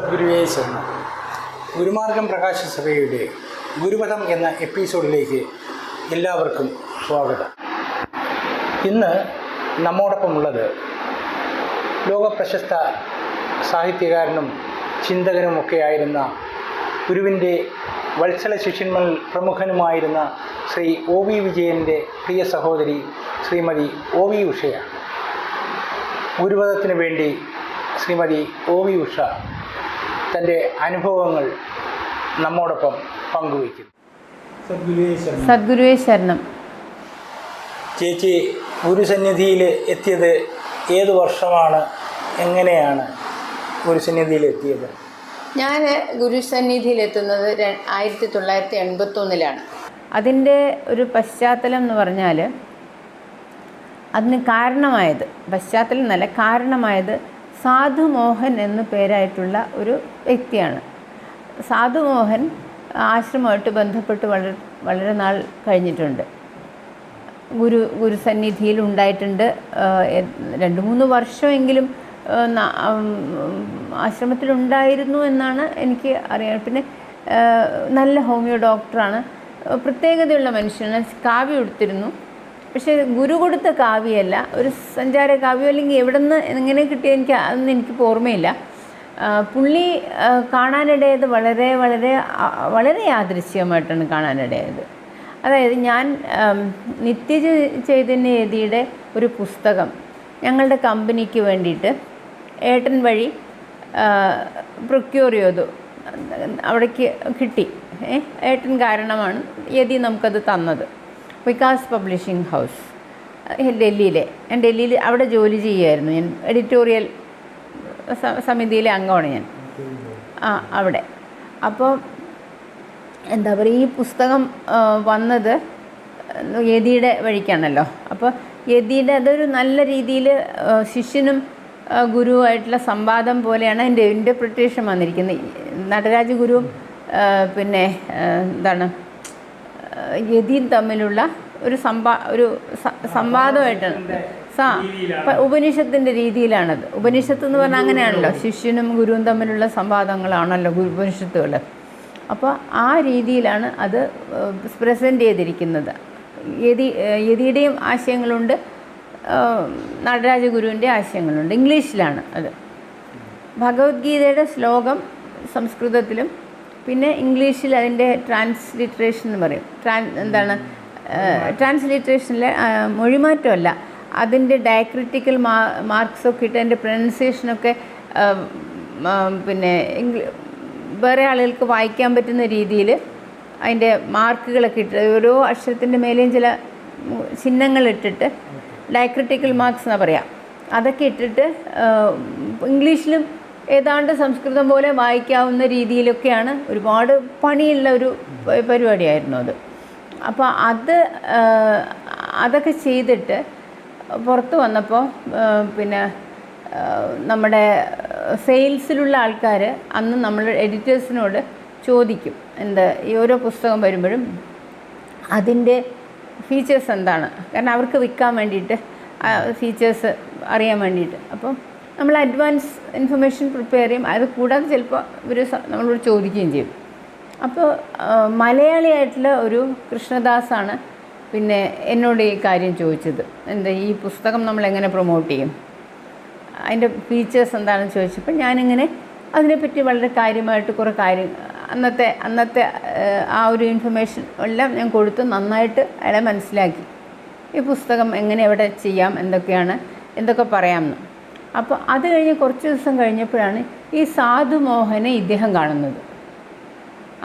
സദ്ഗുരുവേ ശരണം. ഗുരുമാർഗം പ്രകാശ സഭയുടെ ഗുരുപഥം എന്ന എപ്പിസോഡിലേക്ക് എല്ലാവർക്കും സ്വാഗതം. ഇന്ന് നമ്മോടൊപ്പമുള്ളത് ലോകപ്രശസ്ത സാഹിത്യകാരനും ചിന്തകനുമൊക്കെയായിരുന്ന ഗുരുവിൻ്റെ വത്സല ശിഷ്യന്മാരിൽ പ്രമുഖനുമായിരുന്ന ശ്രീ ഒ വി വിജയൻ്റെ പ്രിയ സഹോദരി ശ്രീമതി ഒ വി ഉഷയാണ്. ഗുരുപഥത്തിന് വേണ്ടി ശ്രീമതി ഒ വി ഉഷ തൻ്റെ അനുഭവങ്ങൾ നമ്മോടൊപ്പം പങ്കുവയ്ക്കുന്നു. സദ്ഗുരുവേ ശരണം. ചേച്ചി ഗുരുസന്നിധിയിൽ എത്തിയത് ഏത് വർഷമാണ്? എങ്ങനെയാണ് ഗുരുസന്നിധിയിൽ എത്തിയത്? ഞാൻ ഗുരുസന്നിധിയിലെത്തുന്നത് 1981 അതിൻ്റെ ഒരു പശ്ചാത്തലം എന്ന് പറഞ്ഞാൽ, അതിന് കാരണമായത് സാധു മോഹൻ എന്നു പേരായിട്ടുള്ള ഒരു വ്യക്തിയാണ്. സാധു മോഹൻ ആശ്രമമായിട്ട് ബന്ധപ്പെട്ട് വളരെ നാൾ കഴിഞ്ഞിട്ടുണ്ട്. ഗുരുസന്നിധിയിൽ ഉണ്ടായിട്ടുണ്ട്. 2-3 വർഷമെങ്കിലും ആശ്രമത്തിലുണ്ടായിരുന്നു എന്നാണ് എനിക്ക് അറിയാം. പിന്നെ നല്ല ഹോമിയോ ഡോക്ടറാണ്. പ്രത്യേകതയുള്ള മനുഷ്യനാണ്. കാവ്യം എടുത്തിരുന്നു. പക്ഷേ ഗുരു കൊടുത്ത കാവ്യമല്ല, ഒരു സഞ്ചാര കാവ്യം അല്ലെങ്കിൽ എവിടെ നിന്ന് എങ്ങനെ കിട്ടിയ അതൊന്നും എനിക്കിപ്പോൾ ഓർമ്മയില്ല. പുള്ളി കാണാനിടയത് വളരെ യാദൃശ്ചികമായിട്ടാണ് കാണാനിടയത്. അതായത് ഞാൻ നിത്യചൈതന്യയതിയുടെ ഒരു പുസ്തകം ഞങ്ങളുടെ കമ്പനിക്ക് വേണ്ടിയിട്ട് ഏട്ടൻ വഴി പ്രൊക്യൂർ ചെയ്തു. അവിടേക്ക് കിട്ടി. ഏട്ടൻ കാരണമാണ് യതി നമുക്കത് തന്നത്. വികാസ് പബ്ലിഷിംഗ് ഹൗസ് ഞാൻ ഡൽഹിയിൽ അവിടെ ജോലി ചെയ്യുമായിരുന്നു. ഞാൻ എഡിറ്റോറിയൽ സമിതിയിലെ അംഗമാണ് ഞാൻ അവിടെ. അപ്പോൾ എന്താ പറയുക, ഈ പുസ്തകം വന്നത് യതിയുടെ വഴിക്കാണല്ലോ. അപ്പോൾ യതിയുടെ അതൊരു നല്ല രീതിയിൽ ശിഷ്യനും ഗുരുവായിട്ടുള്ള സംവാദം പോലെയാണ് എൻ്റെ ഇൻ്റർപ്രിട്ടേഷൻ വന്നിരിക്കുന്നത്. നടരാജ ഗുരുവും പിന്നെ എന്താണ് യതിയും തമ്മിലുള്ള ഒരു സംവാദമായിട്ടാണ്. ഉപനിഷത്തിൻ്റെ രീതിയിലാണത്. ഉപനിഷത്ത് എന്ന് പറഞ്ഞാൽ അങ്ങനെയാണല്ലോ, ശിഷ്യനും ഗുരുവും തമ്മിലുള്ള സംവാദങ്ങളാണല്ലോ ഉപനിഷത്തുകൾ. അപ്പോൾ ആ രീതിയിലാണ് അത് പ്രസൻറ്റ് ചെയ്തിരിക്കുന്നത്. യതിയുടെയും ആശയങ്ങളുണ്ട്, നടരാജ ഗുരുവിൻ്റെ ആശയങ്ങളുണ്ട്. ഇംഗ്ലീഷിലാണ് അത്. ഭഗവത്ഗീതയുടെ ശ്ലോകം സംസ്കൃതത്തിലും പിന്നെ ഇംഗ്ലീഷിൽ അതിൻ്റെ ട്രാൻസ്ലിട്രേഷൻ എന്ന് പറയും. ട്രാൻസ്ലിട്രേഷനിലെ മൊഴിമാറ്റമല്ല, അതിൻ്റെ ഡയക്രിറ്റിക്കൽ മാർക്സൊക്കെ ഇട്ട് അതിൻ്റെ പ്രൊനൗൺസിയേഷനൊക്കെ പിന്നെ വേറെ ആളുകൾക്ക് വായിക്കാൻ പറ്റുന്ന രീതിയിൽ അതിൻ്റെ മാർക്കുകളൊക്കെ ഇട്ട് ഓരോ അക്ഷരത്തിൻ്റെ മേലെയും ചില ചിഹ്നങ്ങളിട്ടിട്ട് ഡയക്രിറ്റിക്കൽ മാർക്സ് എന്നാണ് പറയാം. അതൊക്കെ ഇട്ടിട്ട് ഇംഗ്ലീഷിലും ഏതാണ്ട് സംസ്കൃതം പോലെ വായിക്കാവുന്ന രീതിയിലൊക്കെയാണ്. ഒരുപാട് പണിയുള്ള ഒരു പരിപാടിയായിരുന്നു അത്. അപ്പോൾ അതൊക്കെ ചെയ്തിട്ട് പുറത്ത് വന്നപ്പോൾ പിന്നെ നമ്മുടെ സെയിൽസിലുള്ള ആൾക്കാർ അന്ന് നമ്മൾ എഡിറ്റേഴ്സിനോട് ചോദിക്കും, ഈ ഓരോ പുസ്തകം വരുമ്പോഴും അതിൻ്റെ ഫീച്ചേഴ്സ് എന്താണ്, കാരണം അവർക്ക് വിൽക്കാൻ വേണ്ടിയിട്ട് ഫീച്ചേഴ്സ് അറിയാൻ വേണ്ടിയിട്ട്. അപ്പം നമ്മൾ അഡ്വാൻസ് ഇൻഫർമേഷൻ പ്രിപ്പയർ ചെയ്യും. അത് കൂടാതെ ചിലപ്പോൾ ഇവർ നമ്മളോട് ചോദിക്കുകയും ചെയ്യും. അപ്പോൾ മലയാളിയായിട്ടുള്ള ഒരു കൃഷ്ണദാസാണ് പിന്നെ എന്നോട് ഈ കാര്യം ചോദിച്ചത്. ഈ പുസ്തകം നമ്മൾ എങ്ങനെ പ്രൊമോട്ട് ചെയ്യും, അതിൻ്റെ ഫീച്ചേഴ്സ് എന്താണെന്ന് ചോദിച്ചപ്പോൾ ഞാനിങ്ങനെ അതിനെപ്പറ്റി വളരെ കാര്യമായിട്ട് കുറേ അന്നത്തെ ആ ഒരു ഇൻഫർമേഷൻ എല്ലാം ഞാൻ കൊടുത്ത് നന്നായിട്ട് അയാളെ മനസ്സിലാക്കി. ഈ പുസ്തകം എവിടെ ചെയ്യാം, എന്തൊക്കെ പറയാമെന്ന്. അപ്പോൾ അത് കഴിഞ്ഞ് കുറച്ച് ദിവസം കഴിഞ്ഞപ്പോഴാണ് ഈ സാധു മോഹനെ ഇദ്ദേഹം കാണുന്നത്.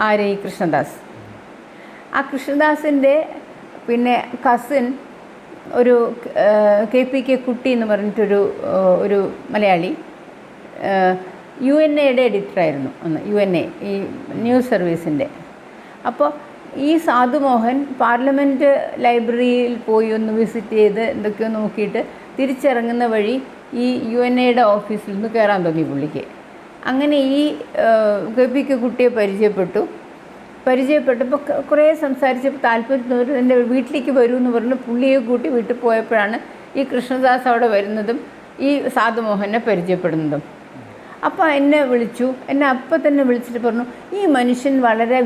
ആരെ? ഈ കൃഷ്ണദാസ്. ആ കൃഷ്ണദാസിൻ്റെ പിന്നെ കസിൻ ഒരു KPK കുട്ടി എന്ന് പറഞ്ഞിട്ടൊരു മലയാളി UNAയുടെ എഡിറ്ററായിരുന്നു അന്ന്. UNA ഈ ന്യൂസ് സർവീസിൻ്റെ. അപ്പോൾ ഈ സാധു മോഹൻ പാർലമെൻറ്റ് ലൈബ്രറിയിൽ പോയി ഒന്ന് വിസിറ്റ് ചെയ്ത് എന്തൊക്കെയോ നോക്കിയിട്ട് തിരിച്ചിറങ്ങുന്ന വഴി ഈ UNAയുടെ ഓഫീസിൽ നിന്ന് കയറാൻ തോന്നി പുള്ളിക്ക്. അങ്ങനെ ഈ KPK കുട്ടിയെ പരിചയപ്പെട്ടപ്പോൾ കുറേ സംസാരിച്ചപ്പോൾ താല്പര്യത്തോടെ എൻ്റെ വീട്ടിലേക്ക് വരുമെന്ന് പറഞ്ഞ് പുള്ളിയെ കൂട്ടി വീട്ടിൽ പോയപ്പോഴാണ് ഈ കൃഷ്ണദാസ് അവിടെ വരുന്നതും ഈ സാധു മോഹനെ പരിചയപ്പെടുന്നതും. അപ്പോൾ എന്നെ വിളിച്ചു. എന്നെ അപ്പം തന്നെ വിളിച്ചിട്ട് പറഞ്ഞു, ഈ മനുഷ്യൻ വളരെ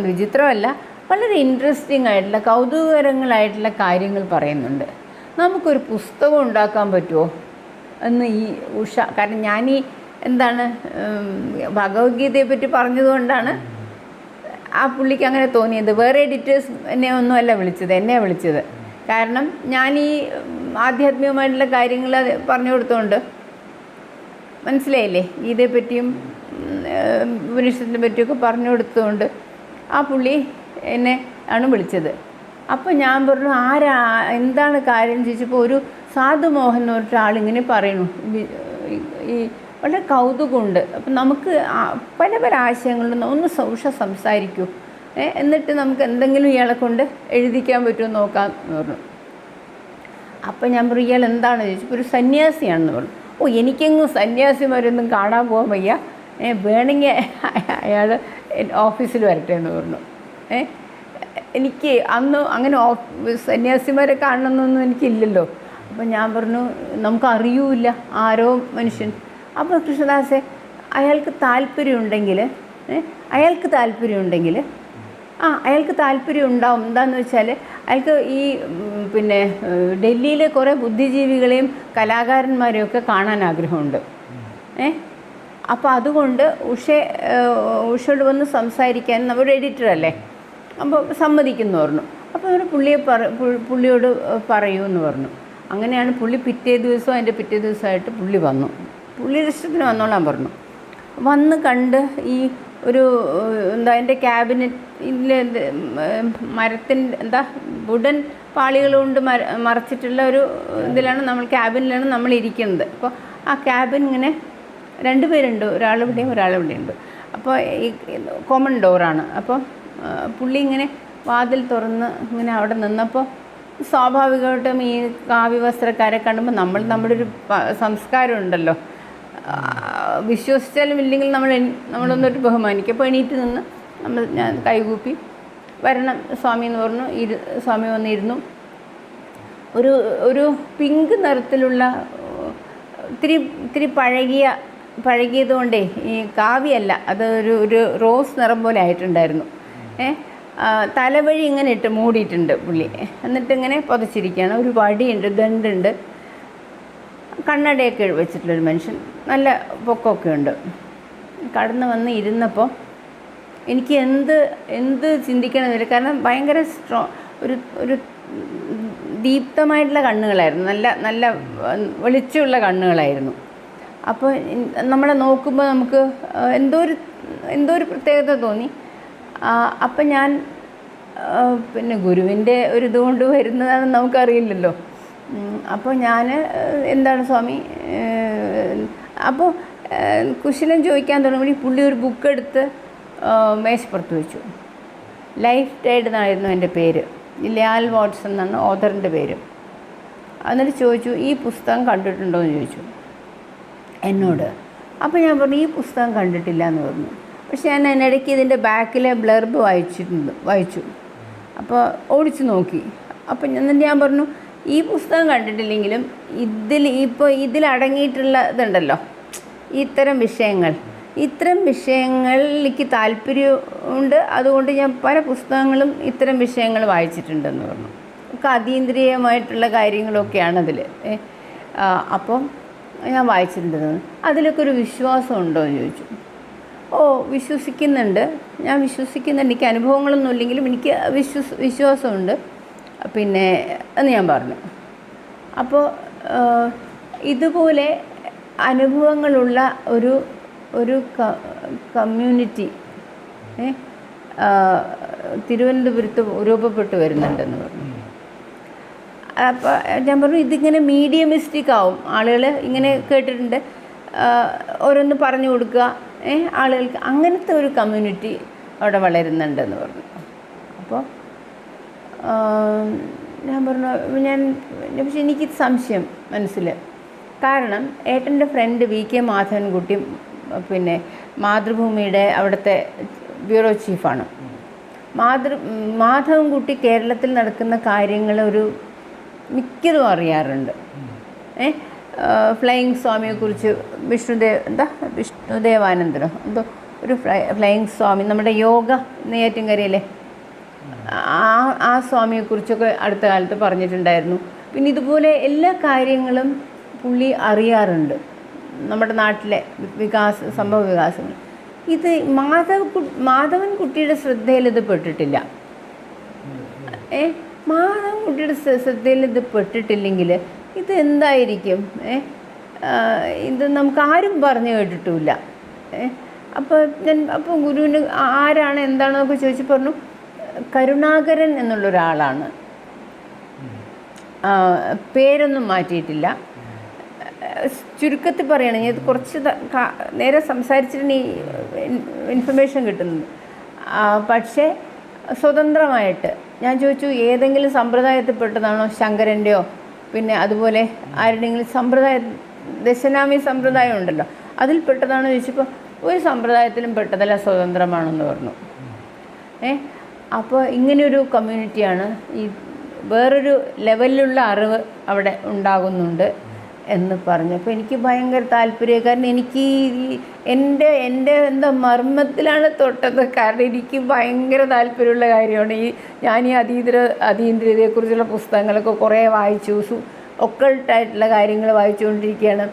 വിചിത്രമല്ല, വളരെ ഇൻട്രസ്റ്റിംഗ് ആയിട്ടുള്ള കൗതുകകരങ്ങളായിട്ടുള്ള കാര്യങ്ങൾ പറയുന്നുണ്ട്. നമുക്കൊരു പുസ്തകം ഉണ്ടാക്കാൻ പറ്റുമോ എന്ന് ഈ ഉഷ, കാരണം ഞാനീ ഭഗവത്ഗീതയെ പറ്റി പറഞ്ഞതുകൊണ്ടാണ് ആ പുള്ളിക്ക് അങ്ങനെ തോന്നിയത്. വേറെ എഡിറ്റേഴ്സ് എന്നെ ഒന്നുമല്ല വിളിച്ചത്, എന്നെ വിളിച്ചത്. കാരണം ഞാൻ ഈ ആധ്യാത്മികമായിട്ടുള്ള കാര്യങ്ങൾ പറഞ്ഞു കൊടുത്തുകൊണ്ട്, മനസ്സിലായില്ലേ, ഗീതയെപ്പറ്റിയും ഉപനിഷത്തിനെ പറ്റിയൊക്കെ പറഞ്ഞു കൊടുത്തുകൊണ്ട് ആ പുള്ളി എന്നെ ആണ് വിളിച്ചത്. അപ്പോൾ ഞാൻ പറഞ്ഞു, എന്താണ് കാര്യം ചോദിച്ചപ്പോൾ ഒരു സാധു മോഹൻ എന്ന് പറഞ്ഞിട്ട് ആളിങ്ങനെ പറയുന്നു, ഈ വളരെ കൗതുകമുണ്ട്, അപ്പം നമുക്ക് പല പല ആശയങ്ങളുണ്ട്, ഒന്ന് ഉഷ സംസാരിക്കൂ, എന്നിട്ട് നമുക്ക് എന്തെങ്കിലും ഇയാളെ കൊണ്ട് എഴുതിക്കാൻ പറ്റുമോ നോക്കാം എന്ന് പറഞ്ഞു. അപ്പം ഞാൻ പറഞ്ഞു, ഇയാൾ എന്താണെന്ന് ചോദിച്ചപ്പോൾ ഒരു സന്യാസിയാണെന്ന് പറഞ്ഞു. എനിക്കെങ്ങും സന്യാസിമാരൊന്നും കാണാൻ പോകാൻ വയ്യ, വേണമെങ്കിൽ അയാൾ ഓഫീസിൽ വരട്ടെ എന്ന് പറഞ്ഞു. എനിക്ക് അന്ന് അങ്ങനെ സന്യാസിമാരെ കാണണമെന്നൊന്നും എനിക്കില്ലല്ലോ. അപ്പം ഞാൻ പറഞ്ഞു, നമുക്കറിയൂല ആരോ മനുഷ്യൻ. അപ്പോൾ കൃഷ്ണദാസെ, അയാൾക്ക് താല്പര്യമുണ്ടെങ്കിൽ അയാൾക്ക് താല്പര്യം ഉണ്ടാവും. എന്താണെന്ന് വെച്ചാൽ അയാൾക്ക് ഈ ഡൽഹിയിലെ കുറേ ബുദ്ധിജീവികളെയും കലാകാരന്മാരെയും ഒക്കെ കാണാൻ ആഗ്രഹമുണ്ട്. അപ്പോൾ അതുകൊണ്ട് ഉഷയോട് വന്ന് സംസാരിക്കാൻ നമ്മുടെ എഡിറ്ററല്ലേ, അപ്പോൾ സമ്മതിക്കുന്നു പറഞ്ഞു. അപ്പോൾ ഒരു പുള്ളിയോട് പറയൂ എന്ന് പറഞ്ഞു. അങ്ങനെയാണ് പുള്ളി പിറ്റേ ദിവസമായിട്ട് പുള്ളി വന്നു. പുള്ളിയുടെ ഇഷ്ടത്തിന് വന്നോളാൻ പറഞ്ഞു. വന്ന് കണ്ട് ഈ ഒരു എൻ്റെ ക്യാബിനറ്റിലെ മരത്തിൻ്റെ വുഡൻ പാളികൾ കൊണ്ട് മറച്ചിട്ടുള്ള ഒരു ക്യാബിനിലാണ് നമ്മൾ ഇരിക്കുന്നത്. അപ്പോൾ ആ ക്യാബിൻ ഇങ്ങനെ 2 പേരുണ്ട്, ഒരാളിവിടെയുണ്ട്. അപ്പോൾ ഈ കോമൺ ഡോറാണ്. അപ്പോൾ പുള്ളി ഇങ്ങനെ വാതിൽ തുറന്ന് ഇങ്ങനെ അവിടെ നിന്നപ്പോൾ സ്വാഭാവികമായിട്ടും ഈ കാവ്യവസ്ത്രക്കാരെ കാണുമ്പോൾ നമ്മുടെ ഒരു സംസ്കാരം ഉണ്ടല്ലോ, വിശ്വസിച്ചാലും ഇല്ലെങ്കിൽ നമ്മളൊന്നൊരു ബഹുമാനിക്കും. അപ്പോൾ എണീറ്റ് നിന്ന് ഞാൻ കൈകൂപ്പി വരണം സ്വാമി എന്ന് പറഞ്ഞു. സ്വാമി വന്നിരുന്നു. ഒരു പിങ്ക് നിറത്തിലുള്ള ഇത്തിരി പഴകിയതുകൊണ്ടേ ഈ കാവ്യമല്ല, അത് ഒരു റോസ് നിറം പോലെ ആയിട്ടുണ്ടായിരുന്നു. തലവഴി ഇങ്ങനെ ഇട്ട് മൂടിയിട്ടുണ്ട് പുള്ളി. എന്നിട്ടിങ്ങനെ പുതച്ചിരിക്കുകയാണ്. ഒരു വടിയുണ്ട്, ദണ്ടുണ്ട്, കണ്ണടയൊക്കെ വെച്ചിട്ടുള്ളൊരു മനുഷ്യൻ, നല്ല പൊക്കമൊക്കെ ഉണ്ട്. കടന്നു വന്ന് ഇരുന്നപ്പോൾ എനിക്ക് എന്ത് ചിന്തിക്കണമെന്നില്ല. കാരണം ഭയങ്കര ഒരു ദീപ്തമായിട്ടുള്ള കണ്ണുകളായിരുന്നു, നല്ല വെളിച്ചമുള്ള കണ്ണുകളായിരുന്നു. അപ്പോൾ നമ്മളെ നോക്കുമ്പോൾ നമുക്ക് എന്തോ ഒരു പ്രത്യേകത തോന്നി. അപ്പം ഞാൻ ഗുരുവിൻ്റെ ഒരു ഇതുകൊണ്ട് വരുന്നതാണെന്ന് നമുക്കറിയില്ലല്ലോ. അപ്പോൾ ഞാൻ എന്താണ് സ്വാമി, അപ്പോൾ കുശലം ചോദിക്കാൻ തുടങ്ങി. പുള്ളി ഒരു ബുക്ക് എടുത്ത് മേശപ്പുറത്ത് വെച്ചു. ലൈഫ് ടൈഡ് എന്നായിരുന്നു എൻ്റെ പേര്, ലാൽ വാട്സൺ എന്നാണ് ഓഥറിൻ്റെ പേര്. എന്നിട്ട് ചോദിച്ചു, ഈ പുസ്തകം കണ്ടിട്ടുണ്ടോ എന്ന് ചോദിച്ചു എന്നോട്. അപ്പോൾ ഞാൻ പറഞ്ഞു, ഈ പുസ്തകം കണ്ടിട്ടില്ല എന്ന് പറഞ്ഞു. പക്ഷെ ഞാൻ അതിനിടയ്ക്ക് ഇതിൻ്റെ ബാക്കിലെ ബ്ലർബ് വായിച്ചു. അപ്പോൾ ഓടിച്ചു നോക്കി. അപ്പം എന്നിട്ട് ഞാൻ പറഞ്ഞു, ഈ പുസ്തകം കണ്ടിട്ടില്ലെങ്കിലും ഇതിലടങ്ങിയിട്ടുള്ള ഇതുണ്ടല്ലോ, ഇത്തരം വിഷയങ്ങളിലേക്ക് താല്പര്യമുണ്ട്. അതുകൊണ്ട് ഞാൻ പല പുസ്തകങ്ങളും ഇത്തരം വിഷയങ്ങൾ വായിച്ചിട്ടുണ്ടെന്ന് പറഞ്ഞു. ഒക്കെ അതീന്ദ്രിയമായിട്ടുള്ള കാര്യങ്ങളൊക്കെയാണ് അതിൽ. അപ്പം ഞാൻ വായിച്ചിട്ടുണ്ടെന്ന്. അതിലൊക്കെ ഒരു വിശ്വാസം ഉണ്ടോ എന്ന് ചോദിച്ചു. വിശ്വസിക്കുന്നുണ്ട്, ഞാൻ വിശ്വസിക്കുന്നുണ്ട്. എനിക്ക് അനുഭവങ്ങളൊന്നും ഇല്ലെങ്കിലും എനിക്ക് വിശ്വാസമുണ്ട് എന്ന് ഞാൻ പറഞ്ഞു. അപ്പോൾ ഇതുപോലെ അനുഭവങ്ങളുള്ള ഒരു കമ്മ്യൂണിറ്റി തിരുവനന്തപുരത്ത് രൂപപ്പെട്ടു വരുന്നുണ്ടെന്ന് പറഞ്ഞു. അപ്പോൾ ഞാൻ പറഞ്ഞു, ഇതിങ്ങനെ മീഡിയമിസ്റ്റിക് ആവും, ആളുകൾ ഇങ്ങനെ കേട്ടിട്ടുണ്ട്, ഓരോന്ന് പറഞ്ഞു കൊടുക്കുക, ആളുകൾക്ക് അങ്ങനത്തെ ഒരു കമ്മ്യൂണിറ്റി അവിടെ വളരുന്നുണ്ടെന്ന് പറഞ്ഞു. അപ്പോൾ ഞാൻ പറഞ്ഞു, പക്ഷെ എനിക്ക് സംശയം മനസ്സിൽ. കാരണം ഏട്ടൻ്റെ ഫ്രണ്ട് VK മാധവൻകുട്ടി മാതൃഭൂമിയുടെ അവിടുത്തെ ബ്യൂറോ ചീഫാണ്. മാധവൻകുട്ടി കേരളത്തിൽ നടക്കുന്ന കാര്യങ്ങൾ മിക്കതും അറിയാറുണ്ട്. ഫ്ലൈയിങ് സ്വാമിയെക്കുറിച്ച് വിഷ്ണുദേവാനന്ദനോ എന്തോ ഒരു ഫ്ലൈയിങ് സ്വാമി, നമ്മുടെ യോഗ നെയ്യാറ്റിൻകരയിലെ ആ സ്വാമിയെക്കുറിച്ചൊക്കെ അടുത്ത കാലത്ത് പറഞ്ഞിട്ടുണ്ടായിരുന്നു. പിന്നെ ഇതുപോലെ എല്ലാ കാര്യങ്ങളും പുള്ളി അറിയാറുണ്ട്, നമ്മുടെ നാട്ടിലെ സംഭവ വികാസങ്ങൾ. ഇത് മാധവൻകുട്ടിയുടെ ശ്രദ്ധയിൽ ഇത് പെട്ടിട്ടില്ല. മാധവൻകുട്ടിയുടെ ശ്രദ്ധയിൽ ഇത് പെട്ടിട്ടില്ലെങ്കിൽ ഇത് എന്തായിരിക്കും? ഇത് നമുക്ക് ആരും പറഞ്ഞു കേട്ടിട്ടുമില്ല. അപ്പോൾ ഗുരുവിന് ആരാണ് എന്താണെന്നൊക്കെ ചോദിച്ച് പറഞ്ഞു, കരുണാകരൻ എന്നുള്ളൊരാളാണ്, പേരൊന്നും മാറ്റിയിട്ടില്ല. ചുരുക്കത്തിൽ പറയുകയാണെങ്കിൽ ഇത് കുറച്ച് നേരെ സംസാരിച്ചിട്ടാണ് ഈ ഇൻഫർമേഷൻ കിട്ടുന്നത്. പക്ഷേ സ്വതന്ത്രമായിട്ട് ഞാൻ ചോദിച്ചു, ഏതെങ്കിലും സമ്പ്രദായത്തിൽപ്പെട്ടതാണോ, ശങ്കരൻ്റെയോ പിന്നെ അതുപോലെ ആരുടെയെങ്കിലും സമ്പ്രദായം, ദശനാമി സമ്പ്രദായം ഉണ്ടല്ലോ, അതിൽപ്പെട്ടതാണോ ചോദിച്ചപ്പോൾ ഒരു സമ്പ്രദായത്തിലും പെട്ടതല്ല, സ്വതന്ത്രമാണെന്ന് പറഞ്ഞു. അപ്പോൾ ഇങ്ങനെയൊരു കമ്മ്യൂണിറ്റിയാണ്, ഈ വേറൊരു ലെവലിലുള്ള അറിവ് അവിടെ ഉണ്ടാകുന്നുണ്ട് എന്ന് പറഞ്ഞപ്പോൾ എനിക്ക് ഭയങ്കര താല്പര്യം. കാരണം എനിക്ക് എൻ്റെ എന്താ മർമ്മത്തിലാണ് തൊട്ടത്. കാരണം എനിക്ക് ഭയങ്കര താല്പര്യമുള്ള കാര്യമാണ് ഞാൻ ഈ അതീന്ദ്രിയതയെക്കുറിച്ചുള്ള പുസ്തകങ്ങളൊക്കെ കുറേ വായിച്ചു, ഒക്കൾട്ടായിട്ടുള്ള കാര്യങ്ങൾ വായിച്ചുകൊണ്ടിരിക്കുകയാണ്.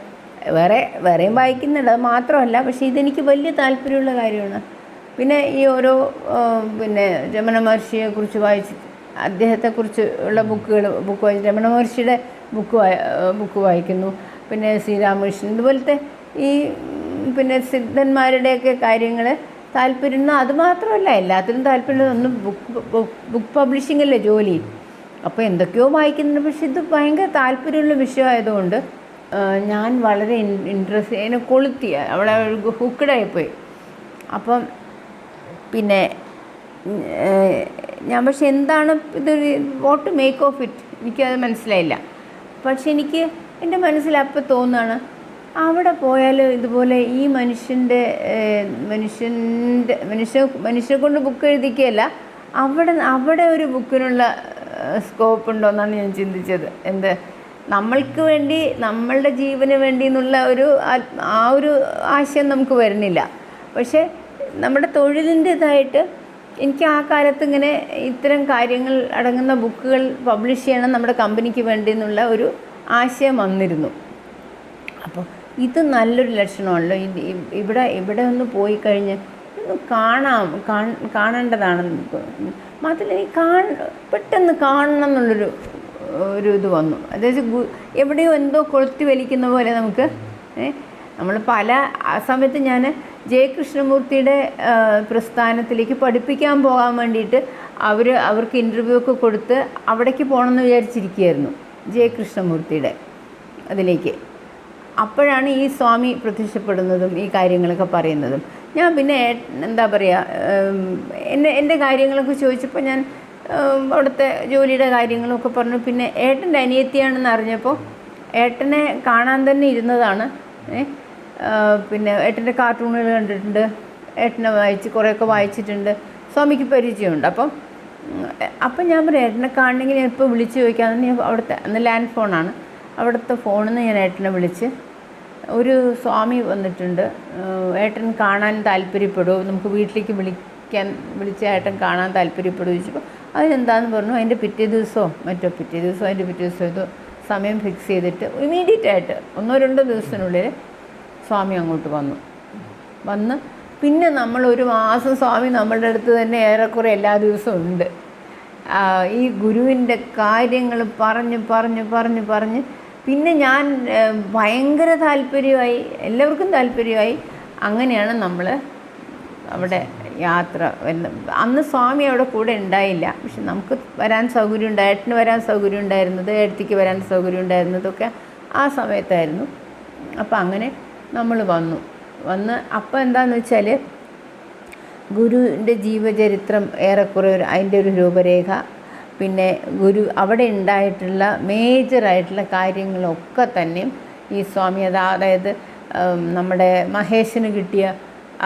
വേറെയും വായിക്കുന്നുണ്ട്, അത് മാത്രമല്ല. പക്ഷേ ഇതെനിക്ക് വലിയ താല്പര്യമുള്ള കാര്യമാണ്. പിന്നെ ഈ ഓരോ പിന്നെ രമണ മഹർഷിയെക്കുറിച്ച് വായിച്ച്, അദ്ദേഹത്തെക്കുറിച്ച് ഉള്ള ബുക്ക് വായിച്ച്, രമണ മഹർഷിയുടെ ബുക്ക് വായിക്കുന്നു. പിന്നെ ശ്രീരാമകൃഷ്ണൻ, ഇതുപോലത്തെ ഈ പിന്നെ സിദ്ധന്മാരുടെയൊക്കെ കാര്യങ്ങൾ താല്പര്യം. അതുമാത്രമല്ല, എല്ലാത്തിനും താല്പര്യം. ഒന്നും ബുക്ക് പബ്ലിഷിങ്ങല്ലേ ജോലി, അപ്പോൾ എന്തൊക്കെയോ വായിക്കുന്നുണ്ട്. പക്ഷെ ഇത് ഭയങ്കര താല്പര്യമുള്ള വിഷയമായതുകൊണ്ട് ഞാൻ വളരെ അതിനെ കൊളുത്തി, അവിടെ ഹുക്കഡായിപ്പോയി. അപ്പം പിന്നെ ഞാൻ പക്ഷെ എന്താണ് ഇതൊരു what to make of it എനിക്കത് മനസ്സിലായില്ല. പക്ഷെ എനിക്ക് എൻ്റെ മനസ്സിൽ അപ്പോൾ തോന്നുകയാണ്, അവിടെ പോയാൽ ഇതുപോലെ ഈ മനുഷ്യനെ കൊണ്ട് ബുക്ക് എഴുതിക്കുകയല്ല, അവിടെ ഒരു ബുക്കിനുള്ള സ്കോപ്പ് ഉണ്ടോ എന്നാണ് ഞാൻ ചിന്തിച്ചത്. നമ്മൾക്ക് വേണ്ടി, നമ്മളുടെ ജീവന് വേണ്ടി എന്നുള്ള ആ ഒരു ആശയം നമുക്ക് വരുന്നില്ല. പക്ഷേ നമ്മുടെ തൊഴിലിൻ്റേതായിട്ട് എനിക്ക് ആ കാലത്ത് ഇങ്ങനെ ഇത്തരം കാര്യങ്ങൾ അടങ്ങുന്ന ബുക്കുകൾ പബ്ലിഷ് ചെയ്യണം നമ്മുടെ കമ്പനിക്ക് വേണ്ടി എന്നുള്ള ഒരു ആശയം വന്നിരുന്നു. അപ്പോൾ ഇത് നല്ലൊരു ലക്ഷണമാണല്ലോ. ഇവിടെ ഒന്ന് പോയി കഴിഞ്ഞ് ഒന്ന് കാണേണ്ടതാണെന്ന് മാത്രമല്ല, പെട്ടെന്ന് കാണണം എന്നുള്ളൊരു ഇത് വന്നു. അതായത് എവിടെയോ എന്തോ കൊളുത്തി വലിക്കുന്ന പോലെ നമുക്ക് നമ്മൾ ആ സമയത്ത് ഞാൻ ജയകൃഷ്ണമൂർത്തിയുടെ പ്രസ്ഥാനത്തിലേക്ക് പഠിപ്പിക്കാൻ പോകാൻ വേണ്ടിയിട്ട് അവർക്ക് ഇൻ്റർവ്യൂ ഒക്കെ കൊടുത്ത് അവിടേക്ക് പോകണമെന്ന് വിചാരിച്ചിരിക്കുകയായിരുന്നു, ജയകൃഷ്ണമൂർത്തിയുടെ അതിലേക്ക്. അപ്പോഴാണ് ഈ സ്വാമി പ്രത്യക്ഷപ്പെടുന്നതും ഈ കാര്യങ്ങളൊക്കെ പറയുന്നതും. ഞാൻ പിന്നെ എന്താ പറയുക, എൻ്റെ കാര്യങ്ങളൊക്കെ ചോദിച്ചപ്പോൾ ഞാൻ അവിടുത്തെ ജോലിയുടെ കാര്യങ്ങളൊക്കെ പറഞ്ഞു. പിന്നെ ഏട്ടൻ്റെ അനിയത്തിയാണെന്ന് അറിഞ്ഞപ്പോൾ ഏട്ടനെ കാണാൻ തന്നെ ഇരുന്നതാണ്. പിന്നെ ഏട്ടൻ്റെ കാർട്ടൂണുകൾ കണ്ടിട്ടുണ്ട്, ഏട്ടനെ കുറേയൊക്കെ വായിച്ചിട്ടുണ്ട്, സ്വാമിക്ക് പരിചയമുണ്ട്. അപ്പം ഞാൻ പറയാം, ഏട്ടനെ കാണണമെങ്കിൽ ഞാൻ ഇപ്പോൾ വിളിച്ച് ചോദിക്കാമെന്ന്. ഞാൻ അന്ന് ലാൻഡ് ഫോണാണ്, അവിടുത്തെ ഫോണിൽ നിന്ന് ഞാൻ ഏട്ടനെ വിളിച്ച്, ഒരു സ്വാമി വന്നിട്ടുണ്ട്, ഏട്ടൻ കാണാൻ താല്പര്യപ്പെടുമോ, നമുക്ക് വീട്ടിലേക്ക് വിളിച്ച് ഏട്ടൻ കാണാൻ താല്പര്യപ്പെടുമോ ചോദിച്ചപ്പോൾ അതിനെന്താന്ന് പറഞ്ഞു. അതിൻ്റെ പിറ്റേ ദിവസമോ ഏതോ സമയം ഫിക്സ് ചെയ്തിട്ട് ഇമീഡിയറ്റായിട്ട് 1-2 ദിവസത്തിനുള്ളിൽ സ്വാമി അങ്ങോട്ട് വന്ന് പിന്നെ നമ്മൾ ഒരു മാസം സ്വാമി നമ്മളുടെ അടുത്ത് തന്നെ ഏറെക്കുറെ എല്ലാ ദിവസവും ഉണ്ട്. ഈ ഗുരുവിൻ്റെ കാര്യങ്ങൾ പറഞ്ഞ് പിന്നെ ഞാൻ ഭയങ്കര താല്പര്യമായി, എല്ലാവർക്കും താല്പര്യമായി. അങ്ങനെയാണ് നമ്മൾ അവിടെ യാത്ര. അന്ന് സ്വാമി അവിടെ കൂടെ ഉണ്ടായില്ല, പക്ഷെ നമുക്ക് വരാൻ സൗകര്യം ഏട്ടന് വരാൻ സൗകര്യം ഉണ്ടായിരുന്നത്, ഏടത്തിക്ക് വരാൻ സൗകര്യം ഉണ്ടായിരുന്നതൊക്കെ ആ സമയത്തായിരുന്നു. അപ്പം അങ്ങനെ നമ്മൾ വന്ന് അപ്പം എന്താണെന്ന് വെച്ചാൽ ഗുരുവിൻ്റെ ജീവചരിത്രം ഏറെക്കുറെ അതിൻ്റെ ഒരു രൂപരേഖ, പിന്നെ അവിടെ ഉണ്ടായിട്ടുള്ള മേജറായിട്ടുള്ള കാര്യങ്ങളൊക്കെ തന്നെ ഈ സ്വാമി അതായത് നമ്മുടെ മഹേശന് കിട്ടിയ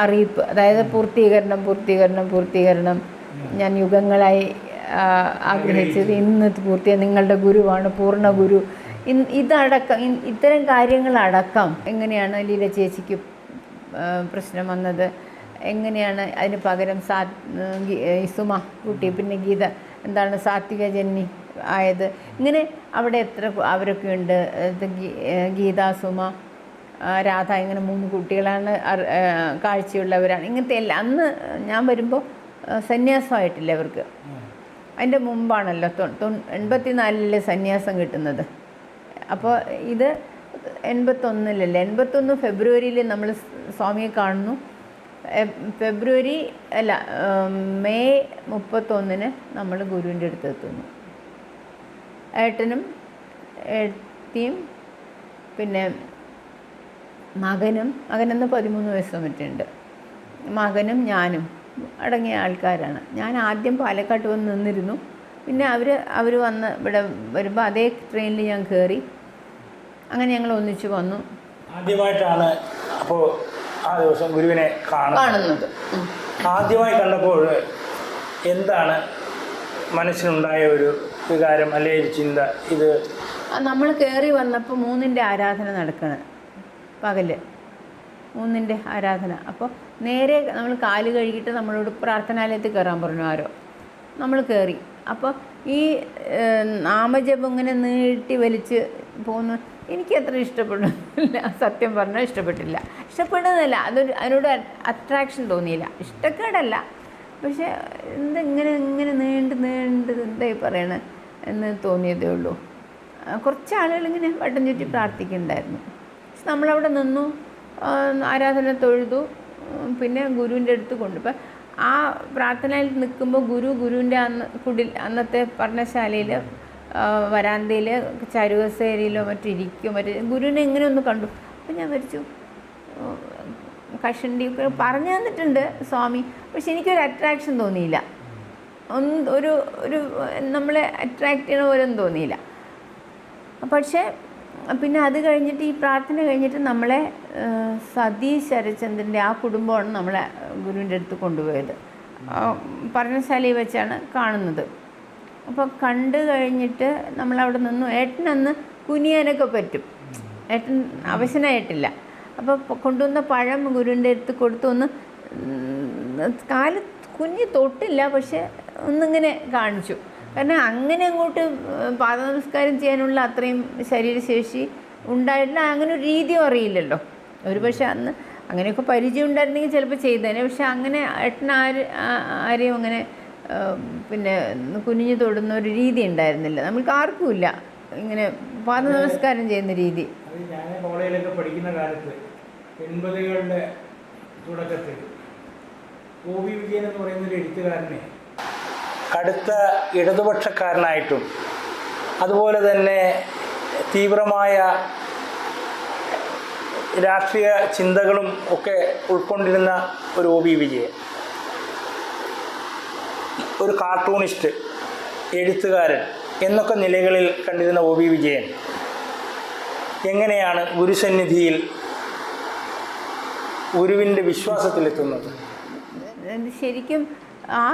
അറിയിപ്പ്, അതായത് പൂർത്തീകരണം ഞാൻ യുഗങ്ങളായി ആഗ്രഹിച്ചത് ഇന്ന് പൂർത്തിയായി, നിങ്ങളുടെ ഗുരുവാണ് പൂർണ്ണ ഗുരു ഇതടക്കം ഇത്തരം കാര്യങ്ങളടക്കം എങ്ങനെയാണ് ലീല ചേച്ചിക്ക് പ്രശ്നം വന്നത്, എങ്ങനെയാണ് അതിന് പകരം സുമ കുട്ടി, പിന്നെ ഗീത എന്താണ് സാത്വിക ജന്മി ആയത്, ഇങ്ങനെ അവിടെ എത്ര അവരൊക്കെ ഉണ്ട്, ഗീത, സുമ, രാധ, ഇങ്ങനെ 3 കുട്ടികളാണ്, കാഴ്ചയുള്ളവരാണ്, ഇങ്ങനത്തെ എല്ലാം. അന്ന് ഞാൻ വരുമ്പോൾ സന്യാസമായിട്ടില്ല അവർക്ക്. അതിൻ്റെ മുമ്പാണല്ലോ 84 സന്യാസം കിട്ടുന്നത്. അപ്പോൾ ഇത് 81 81 ഫെബ്രുവരിയിൽ നമ്മൾ സ്വാമിയെ കാണുന്നു. മെയ് 31 നമ്മൾ ഗുരുവിൻ്റെ അടുത്ത് എത്തുന്നു. ഏട്ടനും ഏട്ടിയും പിന്നെ മകനെന്ന് 13 വയസ്സ് മറ്റുണ്ട്. മകനും ഞാനും അടങ്ങിയ ആൾക്കാരാണ്. ഞാൻ ആദ്യം പാലക്കാട്ട് വന്ന് നിന്നിരുന്നു. പിന്നെ അവർ വന്ന് ഇവിടെ വരുമ്പോൾ അതേ ട്രെയിനിൽ ഞാൻ കയറി. അങ്ങനെ ഞങ്ങൾ ഒന്നിച്ച് വന്നു. ആദ്യമായിട്ടാണ് അപ്പോൾ ആ ദിവസം ഗുരുവിനെ കാണുന്നത്. ആദ്യമായി കണ്ടപ്പോൾ എന്താണ് മനസ്സിനുണ്ടായ ഒരു വികാരം, അല്ലെങ്കിൽ ഒരു ചിന്ത? ഇത് നമ്മൾ കയറി വന്നപ്പോൾ 3-ന്റെ ആരാധന നടക്കണം, പകല് 3-ന്റെ ആരാധന. അപ്പോൾ നേരെ നമ്മൾ കാല് കഴുകിയിട്ട് നമ്മളോട് പ്രാർത്ഥനാലയത്തിൽ കയറാൻ പറഞ്ഞു ആരോ. നമ്മൾ കയറി. അപ്പോൾ ഈ നാമജപം ഇങ്ങനെ നീട്ടി വലിച്ച് പോകുന്നു. എനിക്ക് അത്ര ഇഷ്ടപ്പെടുന്നില്ല, സത്യം പറഞ്ഞാൽ ഇഷ്ടപ്പെട്ടില്ല. ഇഷ്ടപ്പെടുന്നില്ല, അതിനോട് അട്രാക്ഷൻ തോന്നിയില്ല. ഇഷ്ടക്കേടല്ല, പക്ഷേ ഇങ്ങനെ നീണ്ട് എന്തായി പറയണേ എന്ന് തോന്നിയതേ ഉള്ളൂ. കുറച്ച് ആളുകളിങ്ങനെ വട്ടം ചുറ്റി പ്രാർത്ഥിക്കുന്നുണ്ടായിരുന്നു. പക്ഷെ നമ്മളവിടെ നിന്നു, ആരാധന തൊഴുതു, പിന്നെ ഗുരുവിൻ്റെ അടുത്ത് കൊണ്ടു. ഇപ്പം ആ പ്രാർത്ഥനയിൽ നിൽക്കുമ്പോൾ ഗുരുവിൻ്റെ അന്നത്തെ പർണശാലയിൽ വരാന്തയിൽ ചരുകസേരയിലോ മറ്റിരിക്കും. ഗുരുവിനെ എങ്ങനെ ഒന്ന് കണ്ടു. അപ്പം ഞാൻ വിചാരിച്ചു കഷണ്ടി പറഞ്ഞു തന്നിട്ടുണ്ട് സ്വാമി, പക്ഷെ എനിക്കൊരു അട്രാക്ഷൻ തോന്നിയില്ല. ഒരു നമ്മളെ അട്രാക്റ്റ് ചെയ്യണ പോലെയൊന്നും തോന്നിയില്ല. പക്ഷേ പിന്നെ അത് കഴിഞ്ഞിട്ട് ഈ പ്രാർത്ഥന കഴിഞ്ഞിട്ട് നമ്മളെ സതീഷ് ശരചന്ദ്രൻ്റെ ആ കുടുംബമാണ് നമ്മളെ ഗുരുവിൻ്റെ അടുത്ത് കൊണ്ടുപോയത്. പർണശാലയിൽ വെച്ചാണ് കാണുന്നത്. അപ്പോൾ കണ്ടു കഴിഞ്ഞിട്ട് നമ്മളവിടെ നിന്നു. ഏട്ടനന്ന് കുനിയാനൊക്കെ പറ്റും, ഏട്ടൻ അവശനായിട്ടില്ല. അപ്പോൾ കൊണ്ടുവന്ന പഴം ഗുരുവിൻ്റെ അടുത്ത് കൊടുത്തു. കാല് കുഞ്ഞ് തൊട്ടില്ല, പക്ഷെ ഒന്നിങ്ങനെ കാണിച്ചു. കാരണം അങ്ങനെ അങ്ങോട്ട് പാദനമസ്കാരം ചെയ്യാനുള്ള അത്രയും ശരീരശേഷി ഉണ്ടായിട്ടില്ല. അങ്ങനെ ഒരു രീതിയും അറിയില്ലല്ലോ. ഒരു പക്ഷേ അന്ന് അങ്ങനെയൊക്കെ പരിചയം ഉണ്ടായിരുന്നെങ്കിൽ ചിലപ്പോൾ ചെയ്തേനെ. പക്ഷെ അങ്ങനെ ആരെയും അങ്ങനെ പിന്നെ കുനിഞ്ഞു തൊടുന്ന ഒരു രീതി ഉണ്ടായിരുന്നില്ല. നമ്മൾക്ക് ആർക്കുമില്ല ഇങ്ങനെ പാദനമസ്കാരം ചെയ്യുന്ന രീതി. ഞാൻ കോളേജിലൊക്കെ പഠിക്കുന്ന കാലത്ത് 80കളുടെ തുടക്കത്തിൽ OV വിജയൻ എന്ന് പറയുന്നൊരു എഴുത്തുകാരനെ കടുത്ത ഇടതുപക്ഷക്കാരനായിട്ടും അതുപോലെ തന്നെ തീവ്രമായ രാഷ്ട്രീയ ചിന്തകളും ഒക്കെ ഉൾക്കൊണ്ടിരുന്ന ഒരു OV വിജയൻ, ഒരു കാർട്ടൂണിസ്റ്റ്, എഴുത്തുകാരൻ എന്നൊക്കെ നിലകളിൽ കണ്ടിരുന്ന OV വിജയൻ എങ്ങനെയാണ് ഗുരുസന്നിധിയിൽ ഗുരുവിൻ്റെ വിശ്വാസത്തിലെത്തുന്നത്? ശരിക്കും ആ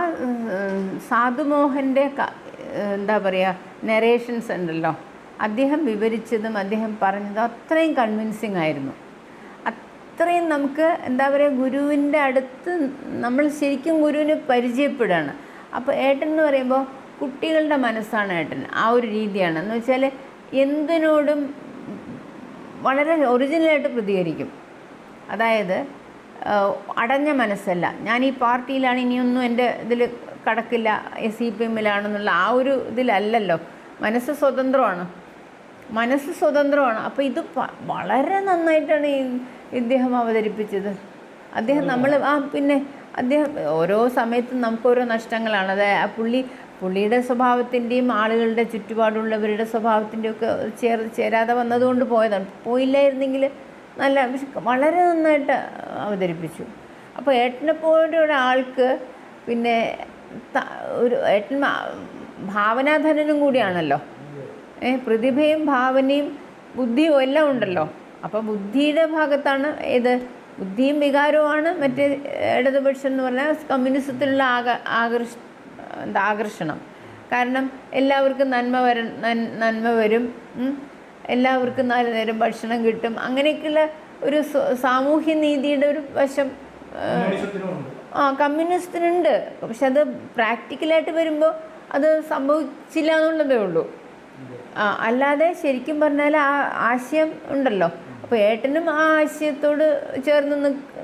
സാധുമോഹൻ്റെ എന്താ പറയുക നരേഷൻസ് ഉണ്ടല്ലോ, അദ്ദേഹം വിവരിച്ചതും അദ്ദേഹം പറഞ്ഞതും അത്രയും കൺവിൻസിങ് ആയിരുന്നു. അത്രയും നമുക്ക് എന്താ പറയുക ഗുരുവിൻ്റെ അടുത്ത് നമ്മൾ ശരിക്കും ഗുരുവിനെ പരിചയപ്പെടുകയാണ്. അപ്പോൾ ഏട്ടൻ എന്ന് പറയുമ്പോൾ കുട്ടികളുടെ മനസ്സാണ് ഏട്ടൻ. ആ ഒരു രീതിയാണ് എന്ന് വെച്ചാൽ എന്തിനോടും വളരെ ഒറിജിനലായിട്ട് പ്രതികരിക്കും. അതായത് അടഞ്ഞ മനസ്സല്ല, ഞാൻ ഈ പാർട്ടിയിലാണ്, ഇനിയൊന്നും എൻ്റെ ഇതിൽ കടക്കില്ല, CPM-ലാണെന്നുള്ള ആ ഒരു ഇതിലല്ലല്ലോ. മനസ്സ് സ്വതന്ത്രമാണ്. അപ്പോൾ ഇത് വളരെ നന്നായിട്ടാണ് ഇദ്ദേഹം അവതരിപ്പിച്ചത്. അദ്ദേഹം പിന്നെ അദ്ദേഹം ഓരോ സമയത്തും നമുക്കോരോ നഷ്ടങ്ങളാണ്. അതായത് പുള്ളിയുടെ സ്വഭാവത്തിൻ്റെയും ആളുകളുടെ ചുറ്റുപാടുള്ളവരുടെ സ്വഭാവത്തിൻ്റെയും ഒക്കെ ചേരാതെ വന്നതുകൊണ്ട് പോയില്ലായിരുന്നെങ്കിൽ നല്ല വളരെ നന്നായിട്ട് അവതരിപ്പിച്ചു. അപ്പോൾ ഏട്ടനെപ്പോലെ ഒരാൾക്ക് പിന്നെ ഏട്ടൻ ഭാവനാധനനും കൂടിയാണല്ലോ. പ്രതിഭയും ഭാവനയും ബുദ്ധിയും എല്ലാം ഉണ്ടല്ലോ. അപ്പോൾ ബുദ്ധിയുടെ ഭാഗത്താണ് ബുദ്ധിയും വികാരവുമാണ് മറ്റേ ഇടതുപക്ഷം എന്ന് പറഞ്ഞാൽ കമ്മ്യൂണിസത്തിലുള്ള ആകർഷണം. കാരണം എല്ലാവർക്കും നന്മ വരും, എല്ലാവർക്കും 4 നേരം ഭക്ഷണം കിട്ടും, അങ്ങനെയൊക്കെയുള്ള ഒരു സാമൂഹ്യ നീതിയുടെ ഒരു വശം കമ്മ്യൂണിസ്റ്റിനുണ്ട്. പക്ഷെ അത് പ്രാക്ടിക്കലായിട്ട് വരുമ്പോൾ അത് സംഭവിച്ചില്ല എന്നുള്ളതേ ഉള്ളൂ. അല്ലാതെ ശരിക്കും പറഞ്ഞാൽ ആ ആശയം ഉണ്ടല്ലോ. അപ്പോൾ ഏട്ടനും ആ ആശയത്തോട് ചേർന്ന്